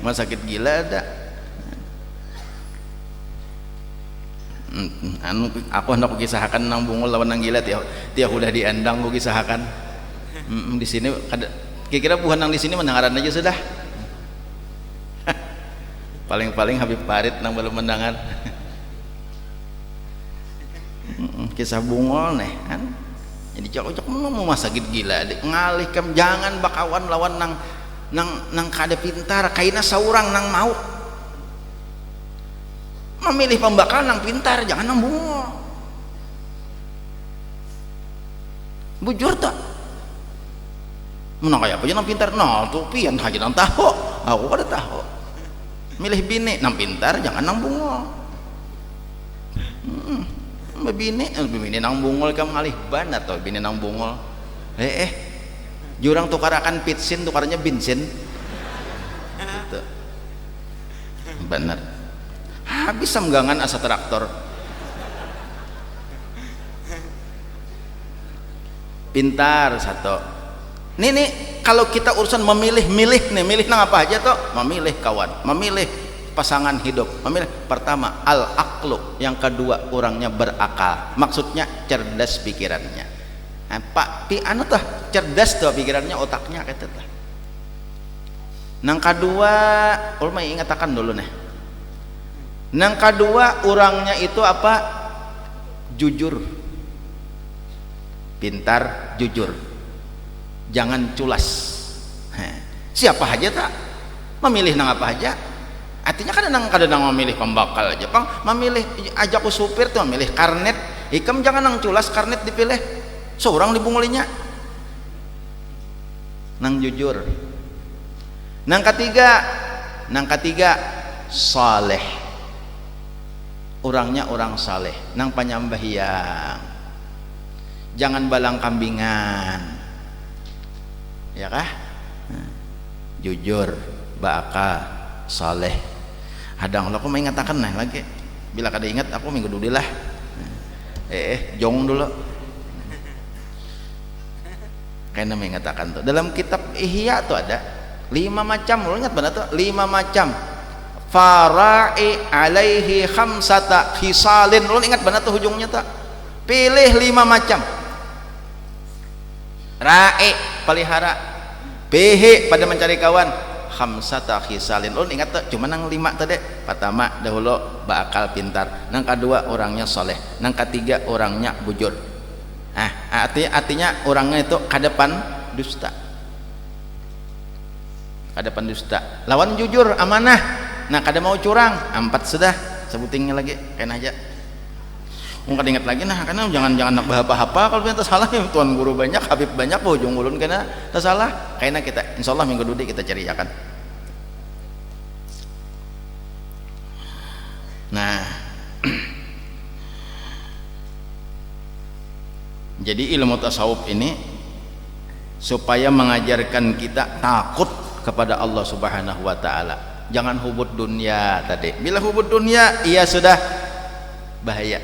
rumah sakit gila ada. Aku hendak kisahkan nang bungul lawan nang gila tiap udah diandang ku kisahkan. Di sini kada kira-kira buhan nang di sini mendengaran aja sudah. Paling-paling Habib Farid nang belum mendengar. Kisah bungol nih kan. Jadi cocok mau sakit gila ngalihkan, jangan bakawan lawan nang kada pintar, kaina saurang nang mau. Memilih pembakal nang pintar, jangan nang bungol. Bujur tak? Menang kayak apa aja nang pintar? Nah tuh pian aja nang tahu. Aku kada tahu. Milih bini nang pintar, jangan nang bungol. Bini nang bungol kamu ngalih ban atau bini nang bungol. Jurang tukar akan pitsin, tukarnya bensin. Gitu. bener habis samgangan asa traktor. Pintar satu nih kalau kita urusan memilih nang apa aja tuh, memilih kawan, memilih pasangan hidup, memilih pertama al aqlu, yang kedua orangnya berakal, maksudnya cerdas pikirannya. Nah, Pak pi anu tah cerdas tuh pikirannya, otaknya kata tah. Nang kedua ulama ingatakan dulu nih, nang kedua orangnya itu apa, jujur, pintar, jujur, jangan culas. Siapa aja tak memilih nang apa aja, artinya kadang memilih pembakal aja pang, memilih ajak ku supir tuh memilih karnet ikam, jangan nang culas karnet dipilih seorang dibungulinya, nang jujur. Nang ketiga saleh, orangnya orang saleh, nang panyambahyang, jangan balang kambingan, ya kah? Jujur, bakal, saleh. Hadang lo aku mau ingatakan nah lagi, bila kada ingat aku minggu dulu lah. Jong dulu. Kayaknya mengatakan tuh dalam kitab Ihya tuh ada 5 macam, lo ingat benar tuh 5 macam. Fara'i alaihi khamsata khisalin, lo ingat benar tuh ujungnya tuh. Pilih 5 macam. Ra'i pelihara, PH pada mencari kawan, khamsata khisalin, lo ingat tuh cuma nang 5 tadi. Pertama dahulu bakal pintar, nang kedua orangnya soleh, nang ketiga orangnya bujur. Artinya orangnya itu kadepan dusta, kadepan dusta, lawan jujur, amanah, nah kada mau curang, 4 sudah sebutingnya lagi kena aja. Mungkin ingat lagi nah, karena jangan nak bahapa-hapa kalau kita salah ya, tuan guru banyak, habib banyak, ujung ulun kena salah, kayaknya kita insyaallah minggu dudi kita ceriakan. Nah jadi ilmu tasawuf ini supaya mengajarkan kita takut kepada Allah Subhanahu wa taala. Jangan hubud dunia tadi. Bila hubud dunia, ia sudah bahaya.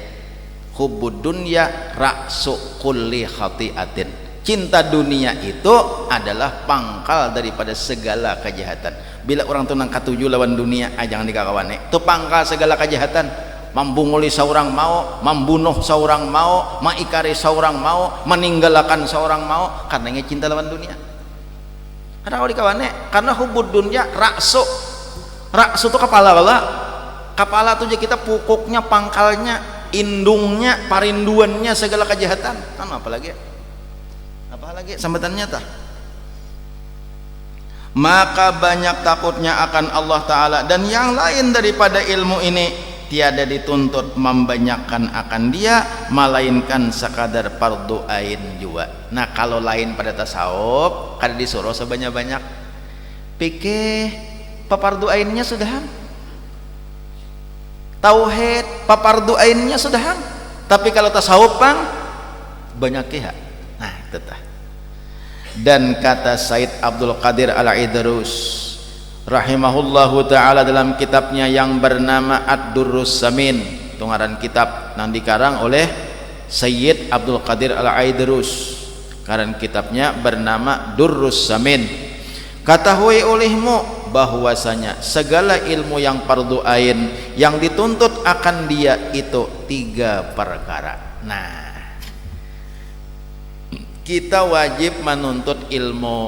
Hubud dunia ra'su kulli khati'atin. Cinta dunia itu adalah pangkal daripada segala kejahatan. Bila orang tu nang katuju lawan dunia, jangan dikakawane. Itu pangkal segala kejahatan. Membunguli seorang mau, membunuh seorang mau, maikari seorang mau, meninggalkan seorang mau, karena cinta lawan dunia. Karena kalau dikawane, karena hubud dunia raksu itu kepala bala, kepala tuh kita pukuknya, pangkalnya, indungnya, parinduannya segala kejahatan. Apalagi sambatannya tah. Maka banyak takutnya akan Allah Ta'ala, dan yang lain daripada ilmu ini tiada dituntut membanyakan akan dia, melainkan sekadar fardu ain juga. Nah kalau lain pada tasawuf kada disuruh sebanyak-banyak, pikir papardu ainnya sudah, tauhid papardu ainnya sudah, tapi kalau tasawuf pang banyak kiha. Nah tetah. Dan kata Said Abdul Qadir Al-Idrus rahimahullahu ta'ala dalam kitabnya yang bernama Ad-Durrus Samin, tungaran kitab yang dikarang oleh Sayyid Abdul Qadir Al-Aidrus, karang kitabnya bernama Durrus Samin. Ketahui olehmu bahwasanya segala ilmu yang fardu ain yang dituntut akan dia itu 3 perkara. Nah kita wajib menuntut ilmu.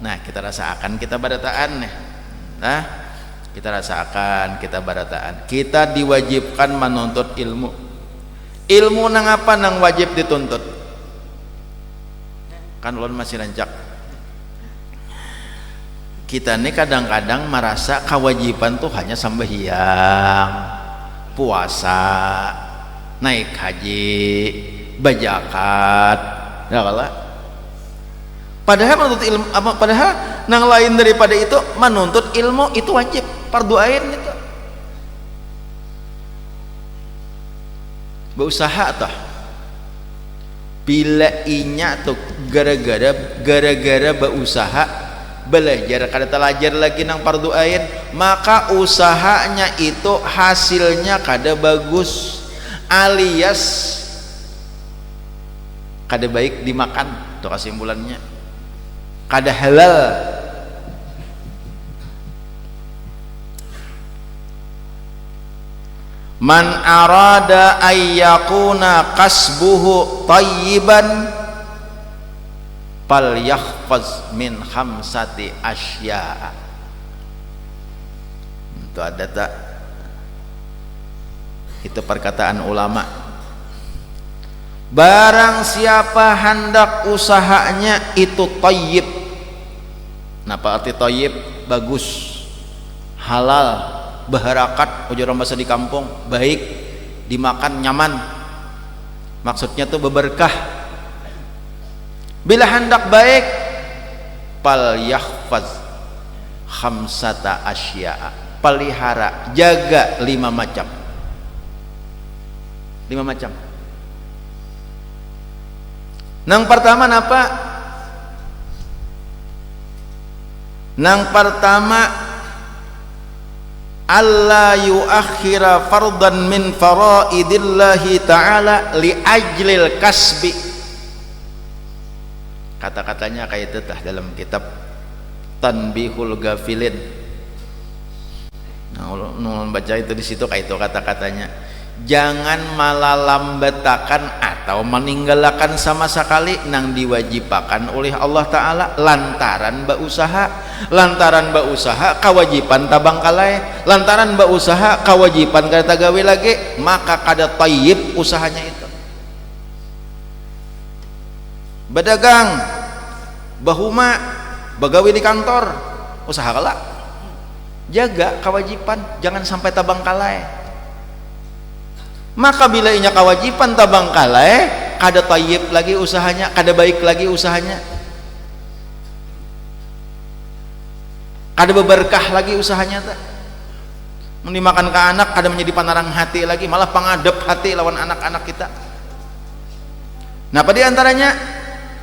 Nah kita rasakan kita barataan nih. Nah kita rasakan kita barataan, kita diwajibkan menuntut ilmu. Ilmu nang apa nang wajib dituntut? Kan ulun masih rancak. Kita nih kadang-kadang merasa kewajiban tuh hanya sembahyang, puasa, naik haji, bajakat, ya kalah. Padahal menuntut ilmu, padahal nang lain daripada itu menuntut ilmu itu wajib, fardu ain itu. Berusaha tah. Bila inya tuh gara-gara berusaha belajar kada telajar lagi nang fardu ain, maka usahanya itu hasilnya kada bagus alias kada baik dimakan. Itu kesimpulannya, kada halal. Man arada ayyakuna kasbuhu tayyiban fal yakhfaz min khamsati asya. Itu ada tak? Itu perkataan ulama. Barang siapa hendak usahanya itu tayyib. Napa arti tayyib? Bagus, halal, berharakat, ujar orang bahasa di kampung, baik, dimakan nyaman. Maksudnya tuh berberkah. Bila hendak baik, fal yahfaz khamsata asya'a, pelihara, jaga 5 macam. 5 macam. Nang pertama napa? Nang pertama, alla yuakhira fardan min faraidillahi ta'ala li ajlil kasbi. Kata-katanya kayak itu tah dalam kitab Tanbihul Ghafilin. Nah, ulun baca itu di situ kayak itu kata-katanya. Jangan malalambatakan atau meninggalkan sama sekali nang diwajibakan oleh Allah Ta'ala lantaran bausaha. Lantaran bausaha kewajiban tabang kalai, lantaran bausaha kewajiban kada gawe lagi, maka kada tayyib usahanya itu. Berdagang, bahuma, begawe di kantor, usaha kala, jaga kewajiban, jangan sampai tabang kalai. Maka bila inya kewajiban tabang kalai, kada tayyib lagi usahanya, kada baik lagi usahanya, kada berberkah lagi usahanya tak. Mendimakan ke anak kada menjadi panarang hati lagi, malah pangadep hati lawan anak-anak kita. Nah, pada diantaranya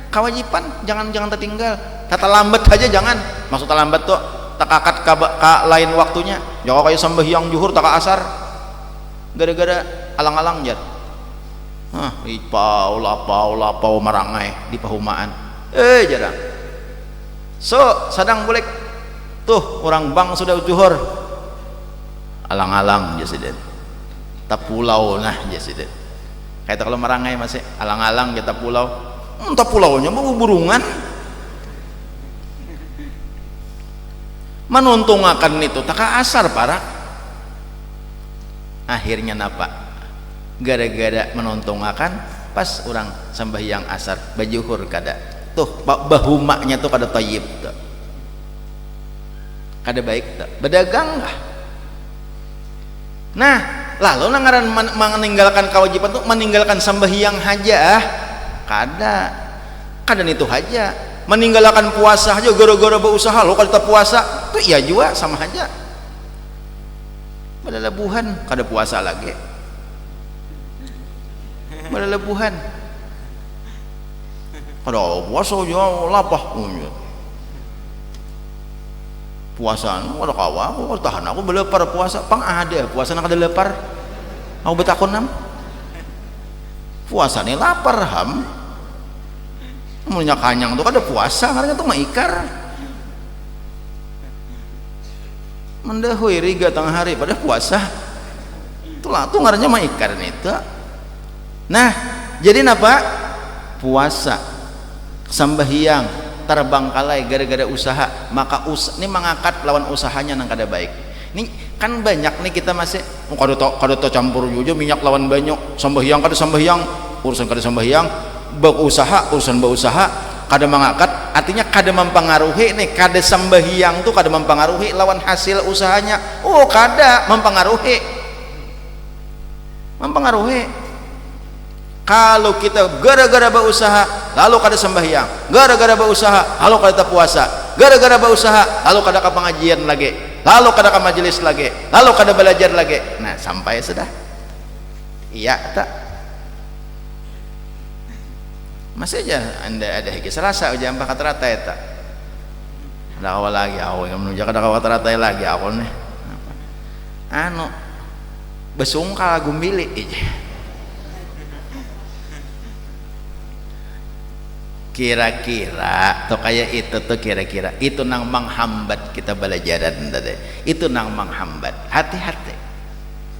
kewajiban jangan tertinggal. Tata lambat aja jangan. Maksud lambat tuh tak akad ka lain waktunya. Jangan kayak sembahyang zuhur tak asar. Gara-gara alang-alang jat. Lapau marangai di pahumaan. Jarang. So, sadang boleh tuh orang bang sudah zuhur. Alang-alang jasiden. Tak pulau nah jasiden. Kayak kalau marangai masih alang-alang kita pulau. Entah pulaunya mau burungan. Menuntungakan itu tak asar parah. Akhirnya napa? Gara-gara menuntungakan pas orang sembahyang asar bajuhur kada. Tuh bahumaknya tuh kada tayyib tuh. Kada baik tuh. Berdagang lah. Nah, lalu nangaran meninggalkan kewajiban tuh meninggalkan sembahyang haja kada itu aja. Meninggalkan puasa aja gara-gara berusaha lo kalau tak puasa tuh iya juga sama aja. Balalabuhan kada puasa lagi. Balalabuhan kada puasa aja lapah punya. Puasa kada kawa aku tahan aku belepar puasa pang ada puasa nak kada lepar. Aku betakon nam. Puasa ni lapar ham. Mulnya kanyang tuh kada puasa karena tuh maikar. Mendahui riga tengah hari pada puasa. Itulah tuh ngarannya maikar itu. Nah, jadi napa? Puasa, sembahyang, terbang kalai gara-gara usaha, maka ini mengangkat lawan usahanya nang kada baik. Ini kan banyak nih kita masih kada to campur juga minyak lawan banyak, sembahyang kada sembahyang, urusan kada sembahyang, berusaha urusan berusaha kada mengangkat, artinya kada mempengaruhi nih, kada sembahyang tuh kada mempengaruhi lawan hasil usahanya. Oh, kada mempengaruhi. Kalau kita gara-gara berusaha lalu kada sembahyang, gara-gara berusaha lalu kada puasa, gara-gara berusaha lalu kada ke pengajian lagi, lalu kada ke majelis lagi, lalu kada belajar lagi. Nah, sampai sudah. Iya tak? Masih aja anda ada higi serasa ujian pakat rata eta. Kada kawa lagi ako yang menuju kada kawa taratay lagi ako nih. Ano besungkal gumbili kira-kira tuh kayak itu tuh kira-kira itu nang menghambat kita belajaran tadi itu nang menghambat hati-hati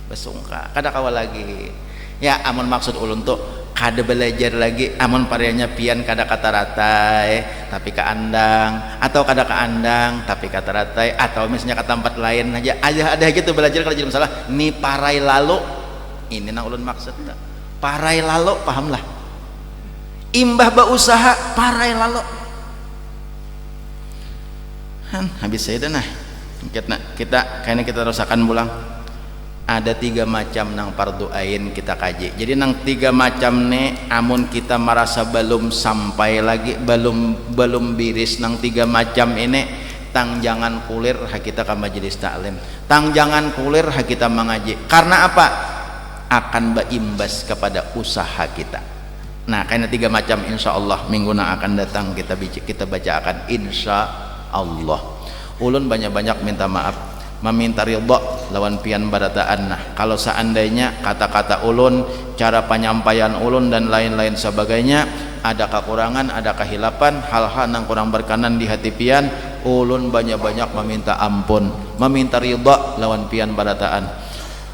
besungka kada kawa lagi ya amun maksud ulun tuh kada belajar lagi amun parenya pian kada kata ratai tapi ke andang atau kada ke andang tapi kata ratai atau misalnya ke tempat lain aja ada gitu belajar kalau jadi masalah ni parai lalu ini nang ulun maksud parai lalu pahamlah imbah berusaha parai lalu habis saya dah nah kita kayaknya kita rasakan pulang ada 3 macam nang fardu ain kita kaji jadi nang 3 macam nih amun kita merasa belum sampai lagi belum biris nang 3 macam ini tang jangan kulir hak kita ke majelis taklim tang jangan kulir hak kita mengaji karena apa akan berimbas kepada usaha kita. Nah, karena 3 macam insya Allah minggu yang akan datang kita bacakan insya Allah. Ulun banyak-banyak minta maaf, meminta ridha lawan pian barataan. Nah, kalau seandainya kata-kata ulun, cara penyampaian ulun dan lain-lain sebagainya ada kekurangan, ada kehilapan, hal-hal yang kurang berkenan di hati pian, ulun banyak-banyak meminta ampun, meminta ridha lawan pian barataan.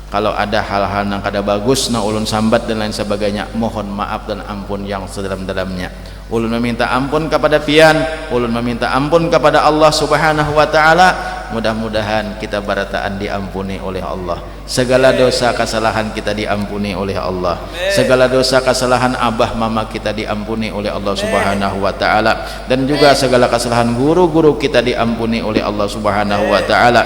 Kalau ada hal-hal yang kada bagus na ulun sambat dan lain sebagainya, mohon maaf dan ampun yang sedalam-dalamnya. Ulun meminta ampun kepada pian, ulun meminta ampun kepada Allah Subhanahu wa taala. Mudah-mudahan kita barataan diampuni oleh Allah. Segala dosa kesalahan kita diampuni oleh Allah. Segala dosa kesalahan abah mama kita diampuni oleh Allah Subhanahu wa taala, dan juga segala kesalahan guru-guru kita diampuni oleh Allah Subhanahu wa taala.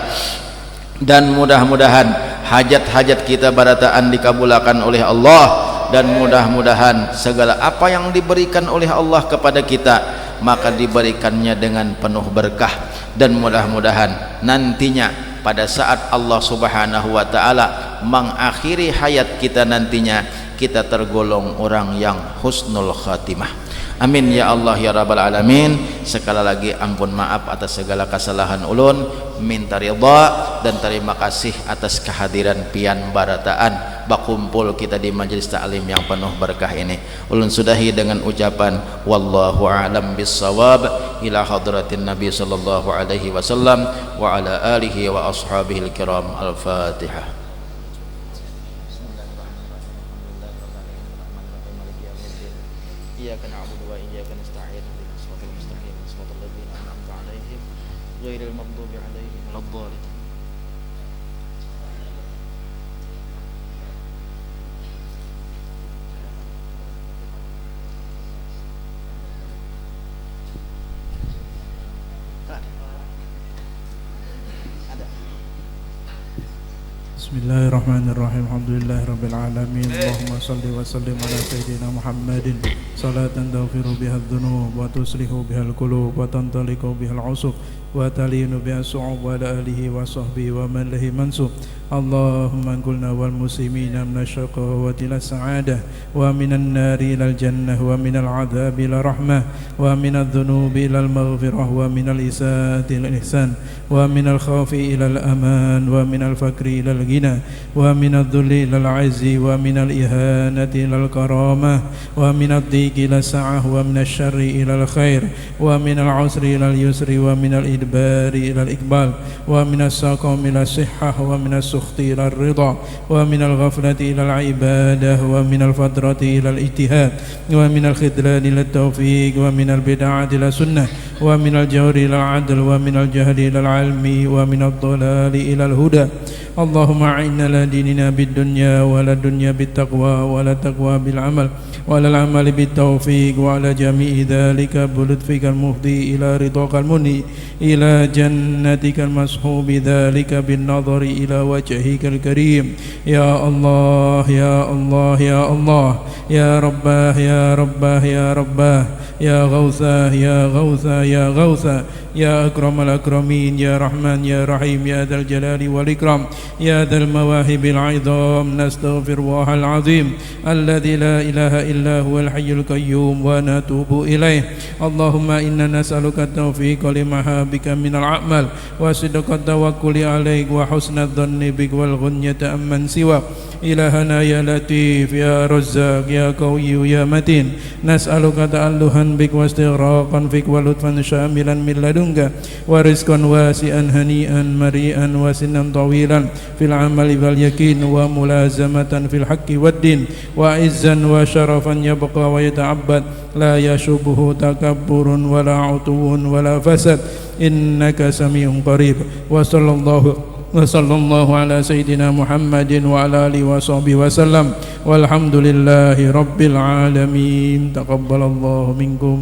Dan mudah-mudahan hajat-hajat kita barataan dikabulkan oleh Allah, dan mudah-mudahan segala apa yang diberikan oleh Allah kepada kita maka diberikannya dengan penuh berkah, dan mudah-mudahan nantinya pada saat Allah Subhanahu wa taala mengakhiri hayat kita nantinya kita tergolong orang yang husnul khatimah. Amin ya Allah ya rabbal alamin. Sekali lagi ampun maaf atas segala kesalahan ulun, minta ridha dan terima kasih atas kehadiran pian barataan bakumpul kita di majelis taklim yang penuh berkah ini. Ulun sudahi dengan ucapan wallahu a'lam bissawab ila hadratin nabi sallallahu alaihi wasallam wa ala alihi wa ashabihil kiram. Al-Fatihah. Iyyaka na'budu wa iyyaka nasta'in ihdinas siratal mustaqim siratal ladzina an'amta 'alaihim ghairil maghdubi 'alaihim waladdallin.
Bismillahirrahmanirrahim. Alhamdulillahirabbil alamin. Allahumma shalli wa sallim ala sayyidina Muhammadin salatan taghfiru biha adh-dhunub wa tuslihu biha al-qulub wa tantaliqu biha al-'usub wa talinu biha as-su'ub wa ala alihi wa sahbihi wa man lahi mansub. Allahumma anqilna wal muslimina minasyaqawati ila sa'adah wa minan nari ilal jannah wa minal 'adzabi ila rahmah wa minadh dhunubi ilal maghfirah wa minal isaati ilal ihsan wa minal khawfi ilal aman wa minal fakri ilal ghina wa minadh dhulli ilal 'izzi wa minal ihanati ilal karamah wa minadh dhiqi ila sa'ah wa minasy syarri ilal khair wa minal 'usri ilal yusri wa minal idbari ilal iqbal wa minas saqami ila sihhah wa minas sukhti ilal ridha wa minal ghaflati ilal ibadah wa minal fadrati ilal ijtihad wa minal khidlani ilal taufiq wa minal bid'ati ila sunnah wa minal jawri ilal adl wa minal jahli ilal ilmi wa minal dhalali ilal huda. Allahumma a'inna la dinina bid dunya wa la dunya bit taqwa wa la taqwa bil amal wa la amal bit taufiq wa ala jami'i dhalika bulutfikal muhdi ila ridhakal muni ila jannatikal mashubi dhalika bin nadhari ila wajhikal karim. Ya Allah ya Allah ya Allah ya Rabbah ya Rabbah ya Rabbah ya Ghausah ya Ghausah ya Ghausah يا أكرم الأكرمين يا رحمن يا رحيم يا ذا الجلال والإكرام يا ذا المواهب العظام نستغفر الله العظيم الذي لا إله إلا هو الحي القيوم ونتوب إليه اللهم إنا نسألك التوفيق لما بك من الأعمال وصدق التوكل عليك وحسن الظن بك والغنية أمن سواك إلهنا يا لطيف يا رزاق يا قوي يا متين نسألك تألها بك واستغراقا فيك ولطفا شاملا من لدنك ورزقا واسعا هنيئا مريئا وسنا طويلا في العمل واليقين وملازمة في الحق والدين وعزا وشرفا يبقى ويتعبد لا يشبه تكبر ولا عتو ولا فسد إنك سميع قريب وصلى الله على سيدنا محمد وعلى آله وصحبه وسلم والحمد لله رب العالمين تقبل الله منكم